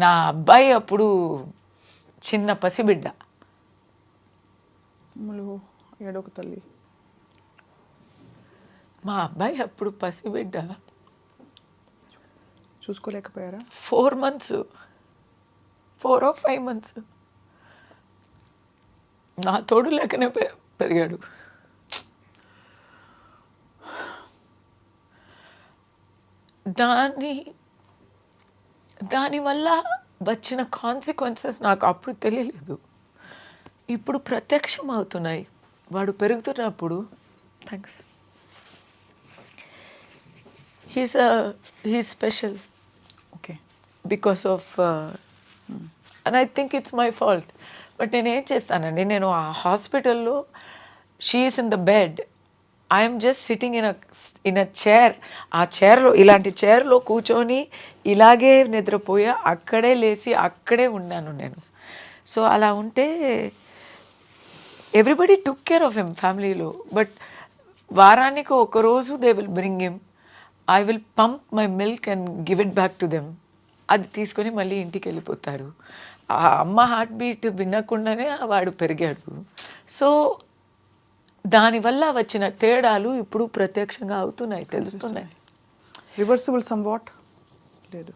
నా అబ్బాయి అప్పుడు చిన్న పసిబిడ్డ. ఏడొక తల్లి. మా అబ్బాయి అప్పుడు పసిబిడ్డ. చూసుకోలేకపోయారా? 4 months, 4 or 5 months నా తోడు లేకనే పెరిగాడు. దానివల్ల వచ్చిన కాన్సిక్వెన్సెస్ నాకు అప్పుడు తెలియలేదు, ఇప్పుడు ప్రత్యక్షం అవుతున్నాయి. వాడు పెరుగుతున్నప్పుడు thanks he's special okay because of and I think it's my fault. But నేనేం చేస్తానండి, నేను ఆ హాస్పిటల్లో she is in the bed, I'm just sitting in a chair. ఆ చైర్లో, ఇలాంటి చైర్లో కూర్చొని ఇలాగే నిద్రపోయా, అక్కడే లేచి అక్కడే ఉన్నాను నేను. సో అలా ఉంటే everybody took care of him ఫ్యామిలీలో. బట్ వారానికి ఒకరోజు they will bring him, I will pump my milk and give it back to them. అది తీసుకొని మళ్ళీ ఇంటికి వెళ్ళిపోతారు. ఆ అమ్మ హార్ట్ బీట్ వినకుండానే వాడు పెరిగాడు. సో దానివల్ల వచ్చిన తేడాలు ఇప్పుడు ప్రత్యక్షంగా అవుతున్నాయి, తెలుస్తున్నాయి. రివర్సిబుల్ సమ్ వాట్ లేదు,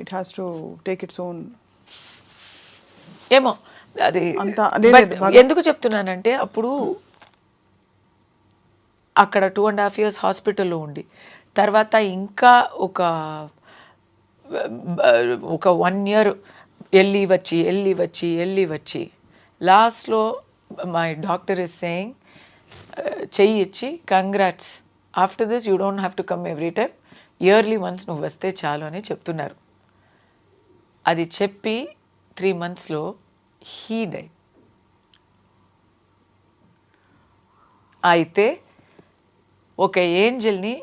it has to take its own. ఏమో అది ఎందుకు చెప్తున్నానంటే, అప్పుడు అక్కడ 2.5 years హాస్పిటల్లో ఉండి, తర్వాత ఇంకా ఒక 1 year వెళ్ళి వచ్చి లాస్ట్లో మై డాక్టర్ ఇస్ సేయింగ్, చెయ్యి ఇచ్చి congrats, after this you don't have to come every time, yearly once నువ్వు వస్తే చాలు అని చెప్తున్నారు. అది చెప్పి 3 monthsలో హీ డై. అయితే ఒక ఏంజల్ని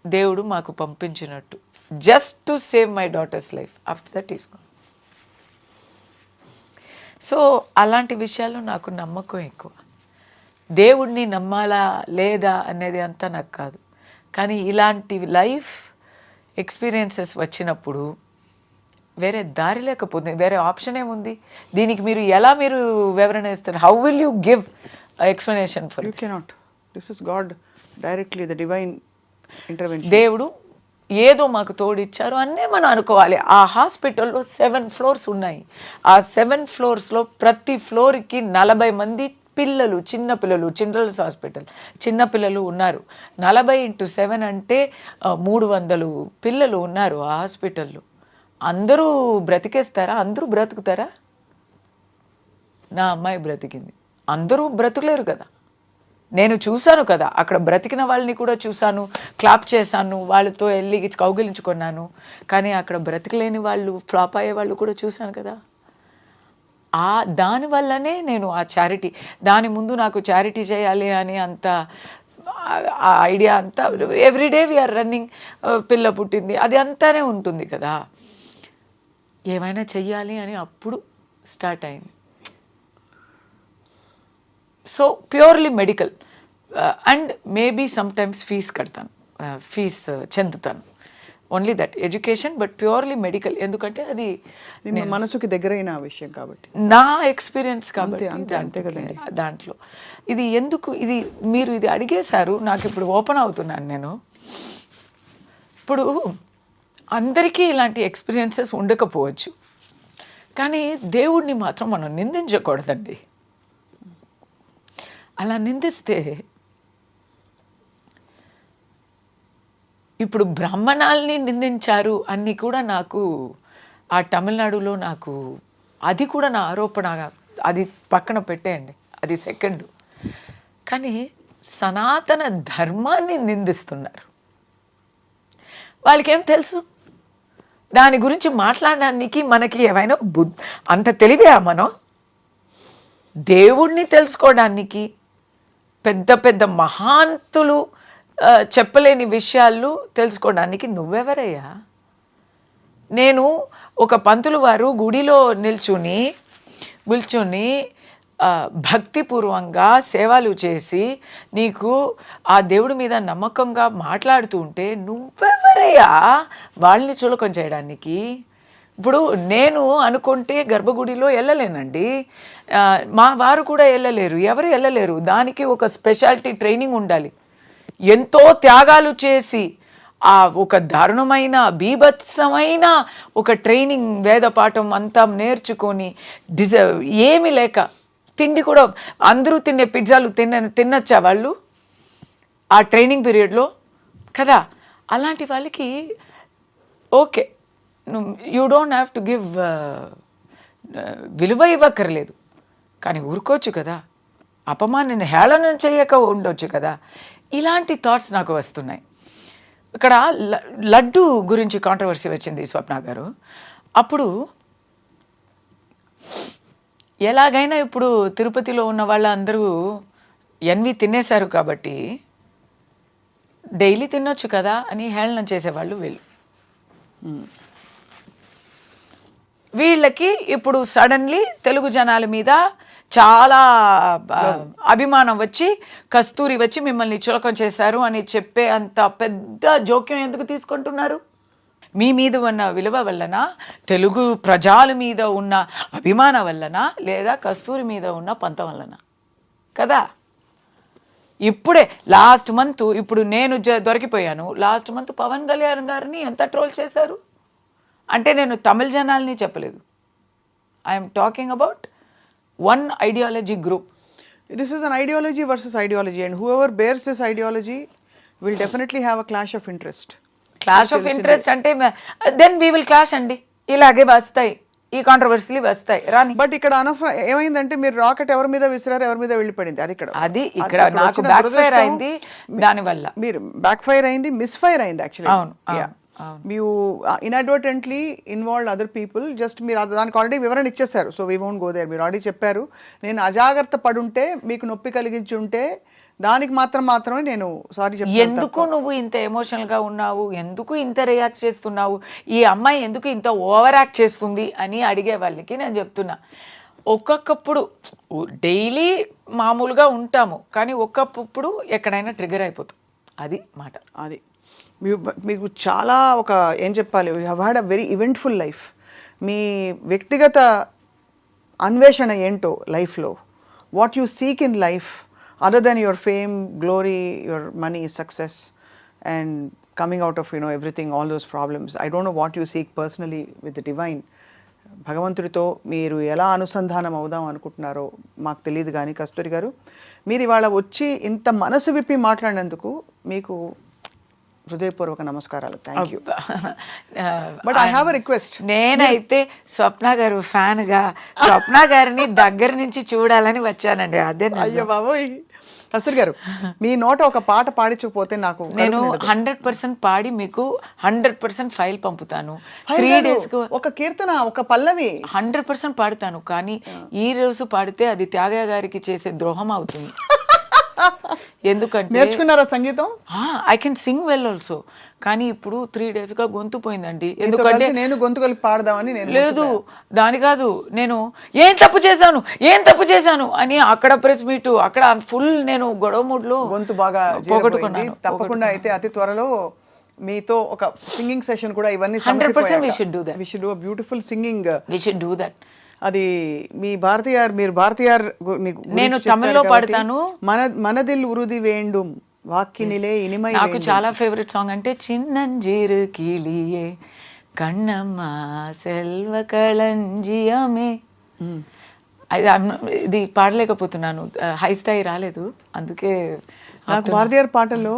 దేవుడు మాకు పంపించినట్టు, just to save my daughter's life. After that is gone. So అలాంటి విషయాల్లో నాకు నమ్మకం ఎక్కువ. దేవుడిని నమ్మాలా లేదా అనేది అంతా నాకు కాదు, కానీ ఇలాంటి లైఫ్ ఎక్స్పీరియన్సెస్ వచ్చినప్పుడు వేరే దారి లేకపోతుంది, వేరే ఆప్షన్ ఏముంది? దీనికి మీరు ఎలా వివరణ ఇస్తారు? How will you give explanation for? You cannot. This is God directly, the divine intervention. దేవుడు ఏదో మాకు తోడిచ్చారు అనే మనం అనుకోవాలి. ఆ హాస్పిటల్లో 7 floors ఉన్నాయి. ఆ 7 floors ప్రతి ఫ్లోర్కి 40 మంది పిల్లలు, చిన్నపిల్లలు, చిల్డ్రన్స్ హాస్పిటల్, చిన్నపిల్లలు ఉన్నారు. 40x7 అంటే 300 పిల్లలు ఉన్నారు ఆ హాస్పిటల్లో. అందరూ బ్రతికేస్తారా? అందరూ బ్రతుకుతారా? నా అమ్మాయి బ్రతికింది, అందరూ బ్రతుకులేరు కదా. నేను చూశాను కదా, అక్కడ బ్రతికిన వాళ్ళని కూడా చూశాను, క్లాప్ చేశాను, వాళ్ళతో వెళ్ళి కౌగిలించుకున్నాను. కానీ అక్కడ బ్రతికలేని వాళ్ళు, ఫ్లాప్ అయ్యే వాళ్ళు కూడా చూశాను కదా. దానివల్లనే నేను ఆ చారిటీ, దాని ముందు నాకు చారిటీ చేయాలి అని అంత ఆ ఐడియా అంతా, ఎవ్రీడే వీఆర్ రన్నింగ్, పిల్ల పుట్టింది, అది అంతానే ఉంటుంది కదా. ఏమైనా చెయ్యాలి అని అప్పుడు స్టార్ట్ అయింది. So purely medical and maybe sometimes fees చెందుతాను, only that education, but purely medical. ఎందుకంటే అది మనసుకి దగ్గరైన విషయం కాబట్టి, నా ఎక్స్పీరియన్స్ కాబట్టి. అంతే కదండి. దాంట్లో ఇది ఎందుకు, ఇది మీరు ఇది అడిగేశారు, నాకు ఇప్పుడు ఓపెన్ అవుతున్నాను నేను. ఇప్పుడు అందరికీ ఇలాంటి ఎక్స్పీరియన్సెస్ ఉండకపోవచ్చు, కానీ దేవుడిని మాత్రం మనం నిందించకూడదండి. అలా నిందిస్తే, ఇప్పుడు బ్రాహ్మణాల్ని నిందించారు అన్నీ కూడా నాకు ఆ తమిళనాడులో నాకు, అది కూడా నా ఆరోపణ, అది పక్కన పెట్టేయండి, అది సెకండ్. కానీ సనాతన ధర్మాన్ని నిందిస్తున్నారు. వాళ్ళకేం తెలుసు? దాని గురించి మాట్లాడడానికి మనకి ఏమైనా అంత తెలివా? మనం దేవుణ్ణి తెలుసుకోవడానికి పెద్ద పెద్ద మహాంతులు చెప్పలేని విషయాలు తెలుసుకోవడానికి నువ్వెవరయ్యా? నేను ఒక పంతులు వారు గుడిలో నిల్చుని భక్తిపూర్వంగా సేవలు చేసి నీకు ఆ దేవుడి మీద నమ్మకంగా మాట్లాడుతూ ఉంటే నువ్వెవరయ్యా వాళ్ళని చులకం చేయడానికి? ఇప్పుడు నేను అనుకుంటే గర్భగుడిలో వెళ్ళలేనండి, మా వారు కూడా వెళ్ళలేరు, ఎవరు వెళ్ళలేరు. దానికి ఒక స్పెషాలిటీ ట్రైనింగ్ ఉండాలి. ఎంతో త్యాగాలు చేసి ఆ ఒక దారుణమైన బీభత్సమైన ఒక ట్రైనింగ్ వేద పాఠం అంతా నేర్చుకొని ఏమీ లేక తిండి కూడా అందరూ తినే పిజ్జాలు తినొచ్చా వాళ్ళు ఆ ట్రైనింగ్ పీరియడ్లో కదా? అలాంటి వాళ్ళకి okay, you don't have to give విలువ ఇవ్వక్కర్లేదు, కానీ ఊరుకోవచ్చు కదా, అపమానాన్ని హేళన చేయక ఉండొచ్చు కదా. ఇలాంటి థాట్స్ నాకు వస్తున్నాయి. ఇక్కడ లడ్డు గురించి కాంట్రవర్సీ వచ్చింది స్వప్న గారు. అప్పుడు ఎలాగైనా ఇప్పుడు తిరుపతిలో ఉన్న వాళ్ళందరూ ఎన్వి తినేశారు కాబట్టి డైలీ తినొచ్చు కదా అని హేళన చేసేవాళ్ళు వీళ్ళు. వీళ్ళకి ఇప్పుడు సడన్లీ తెలుగు జనాల మీద చాలా అభిమానం వచ్చి కస్తూరి వచ్చి మిమ్మల్ని చులకం చేశారు అని చెప్పే అంత పెద్ద జోక్యం ఎందుకు తీసుకుంటున్నారు? మీ మీద ఉన్న విలువ వల్లన, తెలుగు ప్రజల మీద ఉన్న అభిమానం వల్లన, లేదా కస్తూరి మీద ఉన్న పంతం వల్లన కదా? ఇప్పుడే లాస్ట్ మంత్ ఇప్పుడు నేను దొరికిపోయాను. లాస్ట్ మంత్ పవన్ కళ్యాణ్ గారిని ఎంత ట్రోల్ చేశారు అంటే నేను తమిళ జనాల్ని చెప్పలేదు. I'm talking about one ideology group. This is an ideology versus ideology, and whoever bears this ideology will definitely have a clash of interest. Clash of interest అంటే then we will clash అండి. ఇలాగే వస్తాయి ఈ కాంట్రవర్సీలు వస్తాయి రాని. But ఇక్కడ ఏమైందంటే మీరు రాకెట్ ఎవరి మీద విసిరారు, ఎవరి మీద వెళ్ళిపడింది, అది ఇక్కడ నాకు బ్యాక్ ఫైర్ అయింది. దానివల్ల మీరు బ్యాక్ ఫైర్ అయింది, మిస్ ఫైర్ అయింది యాక్చువల్లీ. అవును, you inadvertently involved other people. just మీరు దానికి ఆల్రెడీ వివరణ ఇచ్చేసారు, so we won't go there. మీరు ఆల్రెడీ చెప్పారు, నేను అజాగ్రత్త పడుంటే మీకు నొప్పి కలిగించి ఉంటే దానికి మాత్రమే నేను సారీ చెప్తాను. ఎందుకు నువ్వు ఇంత ఎమోషనల్ గా ఉన్నావు, ఎందుకు ఇంత రియాక్ట్ చేస్తున్నావు, ఈ అమ్మాయి ఎందుకు ఇంత ఓవర్ యాక్ట్ చేస్తుంది అని అడిగే వాళ్ళకి నేను చెప్తున్నా, ఒక్కొక్కప్పుడు డైలీ మామూలుగా ఉంటాము కానీ ఒక్కొక్కప్పుడు ఎక్కడైనా ట్రిగర్ అయిపోతాం. అది మాట. అది మీకు చాలా ఒక ఏం చెప్పాలి, you have had a very eventful life. మీ వ్యక్తిగత అన్వేషణ ఏంటో లైఫ్లో, what you seek in life other than your fame, glory, your money, success and coming out of everything, all those problems. I don't know what you seek personally with the divine. భగవంతుడితో మీరు ఎలా అనుసంధానం అవుదాం అనుకుంటున్నారో మాకు తెలియదు. కానీ కస్తూరి గారు, మీరు ఇవాళ వచ్చి ఇంత మనసు విప్పి మాట్లాడినందుకు మీకు హృదయపూర్వక నమస్కారాలు. Thank you. But I have a request. నేనైతే స్వప్న గారు ఫ్యాన్ గా స్వప్న గారిని దగ్గర నుంచి చూడాలని వచ్చానండి. అదే అయ్యో బాబోయ్. కస్తూరి గారు, మీ నోట ఒక పాట పాడించకపోతే నాకు, నేను 100% పాడి మీకు 100% ఫైల్ పంపుతాను. 3 days ఒక కీర్తన, ఒక పల్లవి 100% పాడుతాను. కానీ ఈ రోజు పాడితే అది త్యాగయ్య గారికి చేసే ద్రోహం అవుతుంది. ఎందుకంటే నేర్చుకున్నారా సంగీతం? I can sing well also. కానీ ఇప్పుడు 3 days గా గొంతు పోయిందండి. ఎందుకంటే నేను గొంతు కలిపి పాడదామని నేను లేదు, దాని కాదు, నేను ఏం తప్పు చేశాను అని అక్కడ ప్రెస్ మీట్, అక్కడ ఫుల్ నేను గొడవ మూడ్లో గొంతు బాగా పోగొట్టుకున్నాను. తప్పకుండా అయితే అతి త్వరలో మీతో ఒక సింగింగ్ సెషన్ కూడా, ఇవన్నీ 100% we should do that. We should do a beautiful singing. We should do that. అది మీ భారతీయార్, మీరు భారతీయార్, నేను తమిళ్లో పాడతాను. మనదిల్ ఉరుది వేండుం వాక్కినిలే ఇనిమై. నాకు చాలా ఫేవరెట్ సాంగ్ అంటే చిన్నంజీరు కిళియే కన్నమ్మ సెల్వ కళంజియమే. ఇది పాడలేకపోతున్నాను, హై స్థాయి రాలేదు. అందుకే నాకు భారతీయార్ పాటల్లో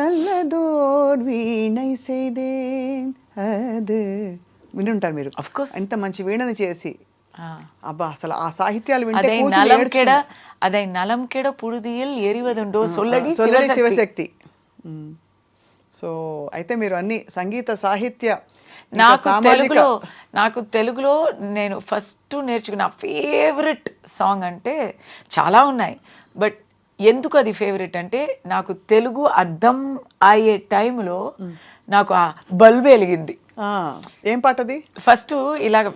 నల్లదోర్ వీణై సేదేన్ అది వినుంటారు మీరు. ఆఫ్ కోర్స్, ఎంత మంచి వీణని చేసి, అబ్బా అసలు ఆ సాహిత్యాలు వింటే అదై నలం కెడ పుడుదియల్ ఎరివదుండో సొల్లడి శివశక్తి. సో అయితే మీరు అన్ని సంగీత సాహిత్య, నాకు తెలుగులో నేను ఫస్ట్ నేర్చుకున్న ఫేవరెట్ సాంగ్ అంటే చాలా ఉన్నాయి. బట్ ఎందుకు అది ఫేవరెట్ అంటే, నాకు తెలుగు అర్థం అయ్యే టైంలో నాకు ఆ బల్బు వెలిగింది. ఏం పాట అది? ఫస్ట్ ఇలాగ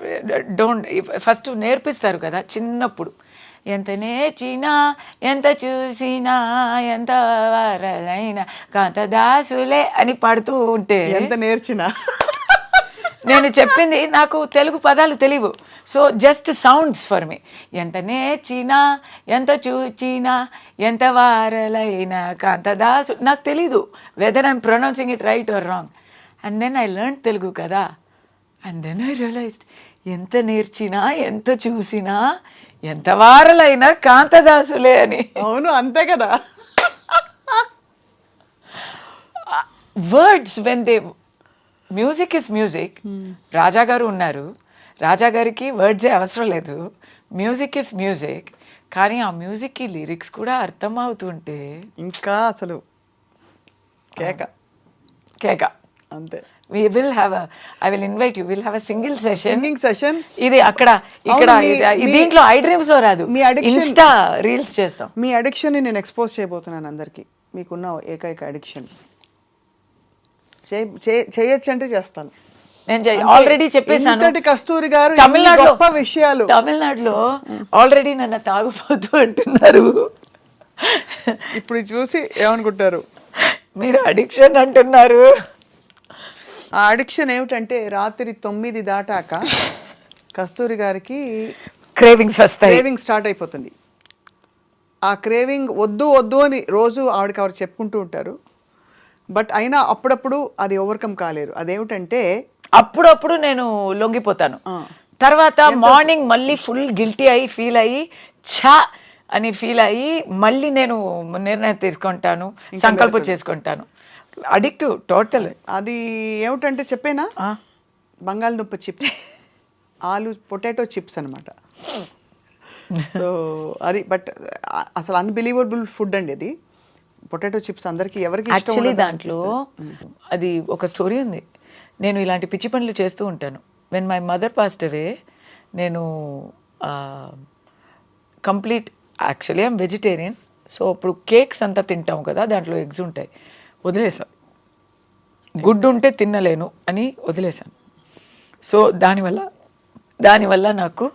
ఫస్ట్ నేర్పిస్తారు కదా చిన్నప్పుడు, ఎంత నేర్చినా ఎంత చూసినా ఎంత వారైనా కాంత దాసులే అని పాడుతూ ఉంటే, ఎంత నేర్చినా నేను చెప్పింది నాకు తెలుగు పదాలు తెలియవు. So just sounds for me. ఎంత నేర్చినా ఎంత చూచినా ఎంత వారలైనా కాంతదాసు, నాకు తెలీదు whether I'm pronouncing it right or wrong. And then I learn Telugu కదా. అండ్ దెన్ ఐ రియలైజ్డ్ ఎంత నేర్చినా ఎంత చూసినా ఎంత వారలైనా కాంతదాసులే అని. అవును, అంతే కదా. Words when they, music is music. Raja garu ఉన్నారు, రాజా గారికి వర్డ్సే అవసరం లేదు. Music is music. కానీ ఆ మ్యూజిక్కి లిరిక్స్ కూడా అర్థం అవుతుంటే ఇంకా అసలు కేక కేక. అంతే. We will have a, I will invite you, we'll have a single session. Singing session. ఇది అక్కడ ఇక్కడ దీంట్లో ఐ డ్రీమ్స్ లో రాదు, మీ addiction- ఇన్స్టా రీల్స్ చేస్తాం. మీ అడిక్షన్ని నేను ఎక్స్పోజ్ చేయబోతున్నాను అందరికి. మీకున్న ఏకైక అడిక్షన్ చేయొచ్చు అంటే చేస్తాను. నేను ఆల్రెడీ చెప్పేశాను. ఇంతటి కస్తూరి గారు తమిళనాడులో గొప్ప విషయాలు. తమిళనాడులో ఆల్రెడీ నన్ను తాగుపోతూ అంటున్నారు. ఇప్పుడు చూసి ఏమనుకుంటారు? మీరు అడిక్షన్ అంటున్నారు. ఆ అడిక్షన్ ఏమిటంటే రాత్రి 9 దాటాక కస్తూరి గారికి క్రేవింగ్స్ వస్తాయి, క్రేవింగ్ స్టార్ట్ అయిపోతుంది. ఆ క్రేవింగ్ వద్దు వద్దు అని రోజు ఆవిడకి ఆవిడ చెప్పుకుంటూ ఉంటారు. బట్ అయినా అప్పుడప్పుడు అది ఓవర్కమ్ కాలేరు. అదేమిటంటే అప్పుడప్పుడు నేను లొంగిపోతాను. తర్వాత మార్నింగ్ మళ్ళీ ఫుల్ గిల్టీ అయ్యి ఫీల్ అయ్యి ఛా అని ఫీల్ అయ్యి మళ్ళీ నేను నిర్ణయం తీసుకుంటాను, సంకల్పం చేసుకుంటాను. Addictive total. అది ఏమిటంటే చెప్పేనా, బంగాళదుంప చిప్స్, ఆలు పొటాటో చిప్స్ అనమాట. సో అది బట్ అసలు అన్బిలీవబుల్ ఫుడ్ అండి అది. పొటాటో చిప్స్ అందరికి ఎవరికి యాక్చువల్లీ దాంట్లో అది ఒక స్టోరీ ఉంది. నేను ఇలాంటి పిచ్చి పనులు చేస్తూ ఉంటాను. When my mother passed away, నేను complete actually I'm vegetarian. So అప్పుడు కేక్స్ అంతా తింటాం కదా, దాంట్లో ఎగ్స్ ఉంటాయి, వదిలేసాను. గుడ్డు ఉంటే తినలేను అని వదిలేసాను. సో దానివల్ల నాకు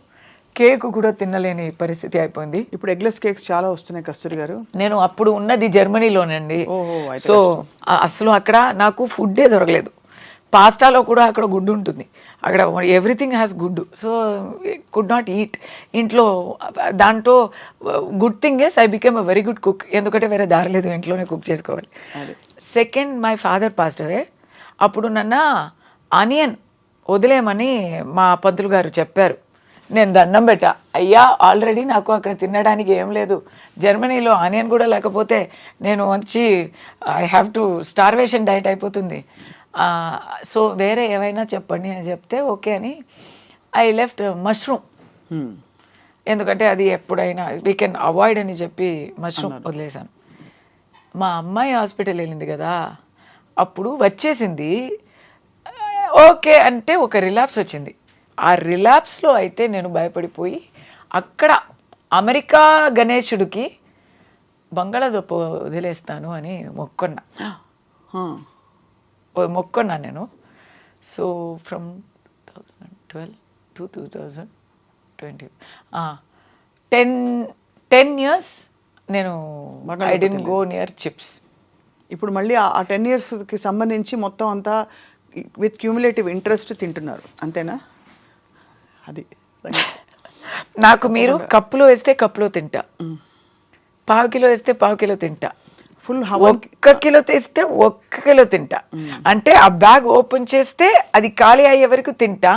కేక్ కూడా తినలేని పరిస్థితి అయిపోయింది. ఇప్పుడు ఎగ్లెస్ కేక్స్ చాలా వస్తున్నాయి కస్తూరి గారు. నేను అప్పుడు ఉన్నది జర్మనీలోనండి. సో అసలు అక్కడ నాకు ఫుడ్డే దొరకలేదు. పాస్టాలో కూడా అక్కడ గుడ్డు ఉంటుంది, అక్కడ ఎవ్రీథింగ్ హ్యాస్ గుడ్డు. So could not eat. ఇంట్లో దాంట్లో good thing is I became a very good cook. ఎందుకంటే వేరే దారి లేదు, ఇంట్లోనే కుక్ చేసుకోవాలి. Second my father passed away. అప్పుడు నన్ను ఆనియన్ వదిలేయమని మా పంతులు గారు చెప్పారు. నేను దండం పెట్టా, అయ్యా ఆల్రెడీ నాకు అక్కడ తినడానికి ఏం లేదు, జర్మనీలో ఆనియన్ కూడా లేకపోతే నేను వచ్చి I have to starvation diet అయిపోతుంది. సో వేరే ఏమైనా చెప్పండి అని చెప్తే ఓకే అని ఐ లెఫ్ట్ మష్రూమ్. ఎందుకంటే అది ఎప్పుడైనా వీ కెన్ అవాయిడ్ అని చెప్పి మష్రూమ్ వదిలేశాను. మా అమ్మాయి హాస్పిటల్ వెళ్ళింది కదా, అప్పుడు వచ్చేసింది ఓకే అంటే ఒక రిలాప్స్ వచ్చింది. ఆ రిలాప్స్లో అయితే నేను భయపడిపోయి అక్కడ అమెరికా గణేశుడికి బంగాళదుంప వదిలేస్తాను అని మొక్కున్నా నేను. సో ఫ్రమ్ 2012 to 2020 10 years నేను I didn't go near chips. ఇప్పుడు మళ్ళీ ఆ 10 yearsకి సంబంధించి మొత్తం అంతా విత్ క్యూములేటివ్ ఇంట్రెస్ట్ తింటున్నారు, అంతేనా? అది నాకు మీరు కప్పులో వేస్తే కప్పులో తింటా, పావు కిలో వేస్తే పావు కిలో తింటా, ఫుల్ 1 కిలో తీస్తే 1 కిలో తింటా. అంటే ఆ బ్యాగ్ ఓపెన్ చేస్తే అది ఖాళీ అయ్యే వరకు తింటా.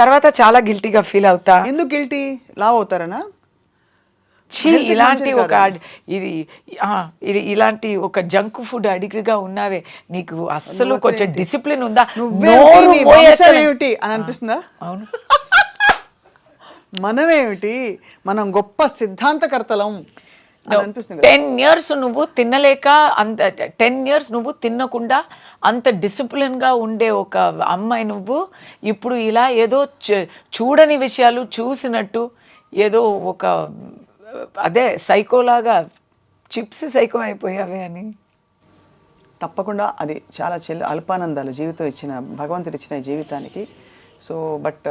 తర్వాత చాలా గిల్టీగా ఫీల్ అవుతా. ఎందుకు గిల్టీ? లావ్ అవుతారనా? ఇలాంటి ఒక ఇది ఇలాంటి ఒక జంక్ ఫుడ్ అడిక్ట్గా ఉన్నావే, నీకు అస్సలు కొంచెం డిసిప్లిన్ ఉందా? ఏమిటి అని అనిపిస్తుందా? అవును. మనమేమిటి, మనం గొప్ప సిద్ధాంతకర్తలం 10 years నువ్వు తినలేక, అంత 10 years నువ్వు తినకుండా అంత డిసిప్లిన్గా ఉండే ఒక అమ్మాయి నువ్వు ఇప్పుడు ఇలా ఏదో చూడని విషయాలు చూసినట్టు ఏదో ఒక అదే సైకోలాగా చిప్స్ సైకో అయిపోయావే అని. తప్పకుండా అది చాలా అల్పానందాలు జీవితం ఇచ్చిన, భగవంతుడు ఇచ్చిన జీవితానికి. So but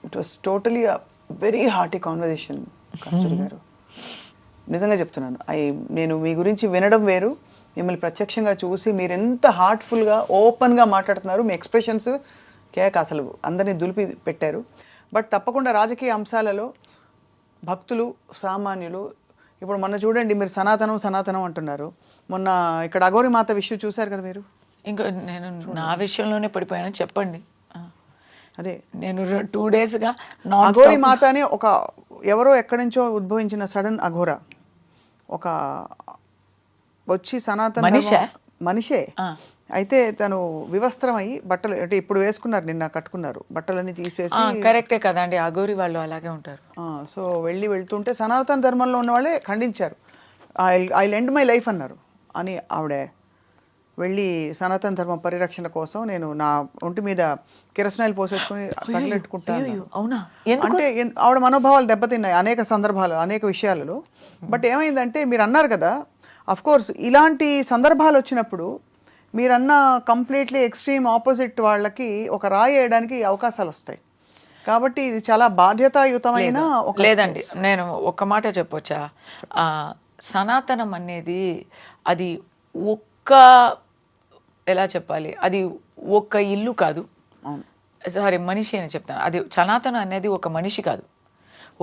it was totally very hearty conversation Kasthuri garu. నిజంగా చెప్తున్నాను, నేను మీ గురించి వినడం వేరు, మిమ్మల్ని ప్రత్యక్షంగా చూసి మీరు ఎంత హార్ట్ఫుల్గా ఓపెన్గా మాట్లాడుతున్నారు, మీ ఎక్స్ప్రెషన్స్ కేక అసలు అందరినీ దులిపి పెట్టారు. బట్ తప్పకుండా రాజకీయ అంశాలలో భక్తులు సామాన్యులు ఇప్పుడు మొన్న చూడండి మీరు సనాతనం అంటున్నారు. మొన్న ఇక్కడ అఘోరి మాత విషయం చూశారు కదా మీరు. ఇంకా నేను నా విషయంలోనే పడిపోయాను చెప్పండి. అదే నేను 2 daysగా అఘోరి మాత అని ఒక ఎవరో ఎక్కడి నుంచో ఉద్భవించిన సడన్ అఘోర ఒక వచ్చి సనాతన మనిషే అయితే తను వివస్త్రం అయ్యి బట్టలు అంటే ఇప్పుడు వేసుకున్నారు, నిన్న కట్టుకున్నారు, బట్టలన్నీ తీసేసి. కరెక్టే కదండి, అఘోరి వాళ్ళు అలాగే ఉంటారు. సో వెళ్తుంటే సనాతన ధర్మంలో ఉన్న వాళ్ళే ఖండించారు. ఐ లెండ్ మై లైఫ్ అన్నారు అని ఆవిడ వెళ్ళి సనాతన ధర్మ పరిరక్షణ కోసం నేను నా ఒంటి మీద కిరసనాయిలు పోసేసుకుని తగలెట్టుకుంటాను. అవునా? అంటే ఆవిడ మనోభావాలు దెబ్బతిన్నాయి అనేక సందర్భాలు అనేక విషయాలలో. బట్ ఏమైందంటే మీరు అన్నారు కదా, అఫ్ కోర్స్ ఇలాంటి సందర్భాలు వచ్చినప్పుడు మీరన్న కంప్లీట్లీ ఎక్స్ట్రీమ్ ఆపోజిట్ వాళ్ళకి ఒక రాయి వేయడానికి అవకాశాలు వస్తాయి. కాబట్టి ఇది చాలా బాధ్యతాయుతమైన లేదండి. నేను ఒక మాట చెప్పొచ్చా, సనాతనం అనేది అది ఎలా చెప్పాలి, అది ఒక ఇల్లు కాదు, సారీ మనిషి అని చెప్తాను. అది సనాతనం అనేది ఒక మనిషి కాదు,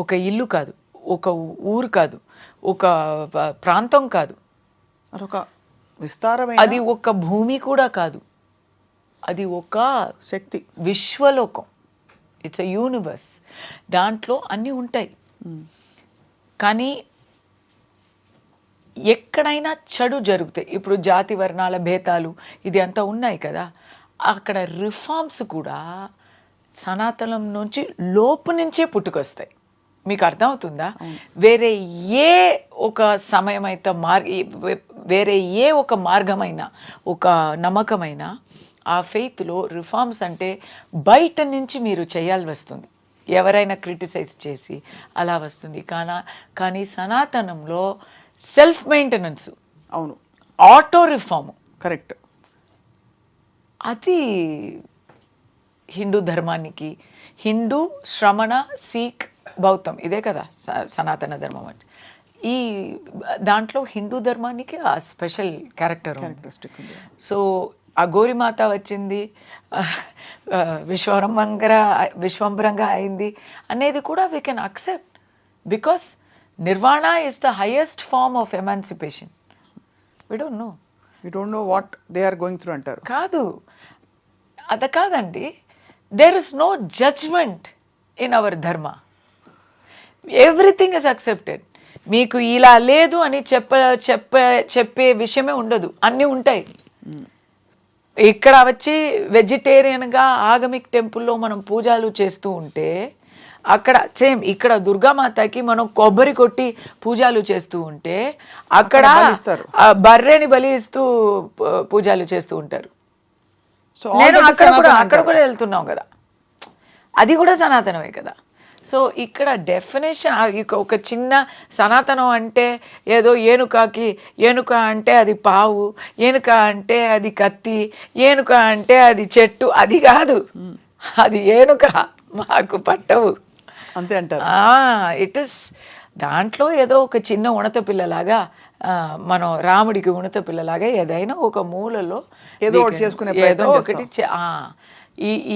ఒక ఇల్లు కాదు, ఒక ఊరు కాదు, ఒక ప్రాంతం కాదు, అదొక విస్తారమైన, అది ఒక భూమి కూడా కాదు, అది ఒక శక్తి, విశ్వలోకం. It's a universe. దాంట్లో అన్నీ ఉంటాయి. కానీ ఎక్కడైనా చెడు జరుగుతాయి. ఇప్పుడు జాతి వర్ణాల భేదాలు ఇది అంతా ఉన్నాయి కదా, అక్కడ రిఫార్మ్స్ కూడా సనాతనం నుంచి లోపు నుంచే పుట్టుకొస్తాయి. మీకు అర్థమవుతుందా? వేరే ఏ ఒక సమయమైతే వేరే ఏ ఒక మార్గమైన ఒక నమ్మకమైన ఆ ఫెయిత్లో రిఫార్మ్స్ అంటే బయట నుంచి మీరు చేయాల్సి వస్తుంది, ఎవరైనా క్రిటిసైజ్ చేసి అలా వస్తుంది. కానీ సనాతనంలో సెల్ఫ్ మెయింటెనెన్స్, అవును, ఆటో రిఫార్మ్, కరెక్ట్. అది హిందూ ధర్మానికి, హిందూ, శ్రమణ, సిక్, బౌద్ధం ఇదే కదా సనాతన ధర్మం అంటే. ఈ దాంట్లో హిందూ ధర్మానికి ఆ స్పెషల్ క్యారెక్టరిస్టిక్. సో అఘోరి మాత వచ్చింది, విశ్వంభరంగా అయింది అనేది కూడా we can accept, because nirvana is the highest form of emancipation. We don't know what they are going through అంటారు. కాదు, అది కాదండి. There is no judgement in our dharma. Everything is accepted. మీకు ఇలా లేదు అని చెప్పే విషయమే ఉండదు, అన్నీ ఉంటాయి. ఇక్కడ వచ్చి వెజిటేరియన్గా ఆగమిక్ టెంపుల్లో మనం పూజలు చేస్తూ ఉంటే, అక్కడ సేమ్ ఇక్కడ దుర్గామాతకి మనం కొబ్బరి కొట్టి పూజలు చేస్తూ ఉంటే, అక్కడ బర్రెని బలి ఇస్తూ పూజలు చేస్తూ ఉంటారు. నేను అక్కడ కూడా వెళ్తున్నాం కదా, అది కూడా సనాతనమే కదా. సో ఇక్కడ డెఫినేషన్ ఒక చిన్న సనాతనం అంటే ఏదో ఏనుక అంటే అది పావు, ఏనుక అంటే అది కత్తి, ఏనుక అంటే అది చెట్టు, అది కాదు. అది ఏనుక మాకు పట్టవు అంతే అంటారు. ఇట్ ఇస్ దాంట్లో ఏదో ఒక చిన్న ఉణత పిల్లలాగా, మనం రాముడికి ఉణత పిల్లలాగా ఏదైనా ఒక మూలలో ఏదో ఒకటి చేసుకునే ఏదో ఒకటి.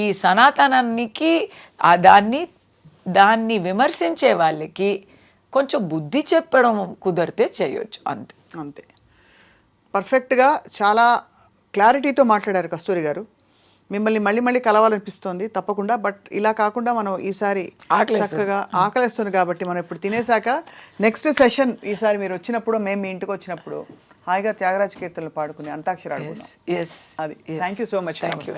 ఈ సనాతనానికి దాన్ని విమర్శించే వాళ్ళకి కొంచెం బుద్ధి చెప్పడం కుదిరితే చేయొచ్చు, అంతే. పర్ఫెక్ట్గా చాలా క్లారిటీతో మాట్లాడారు కస్తూరి గారు. మిమ్మల్ని మళ్ళీ కలవాలనిపిస్తోంది తప్పకుండా. బట్ ఇలా కాకుండా మనం ఈసారి చక్కగా ఆకలిస్తుంది కాబట్టి మనం ఇప్పుడు తినేసాక నెక్స్ట్ సెషన్ ఈసారి మీరు వచ్చినప్పుడు, మేము మీ ఇంటికి వచ్చినప్పుడు హాయిగా త్యాగరాజ కీర్తనలు పాడుకుని అంతాక్షరి ఆడుకుందాం. అది. Thank you so much. Thank you.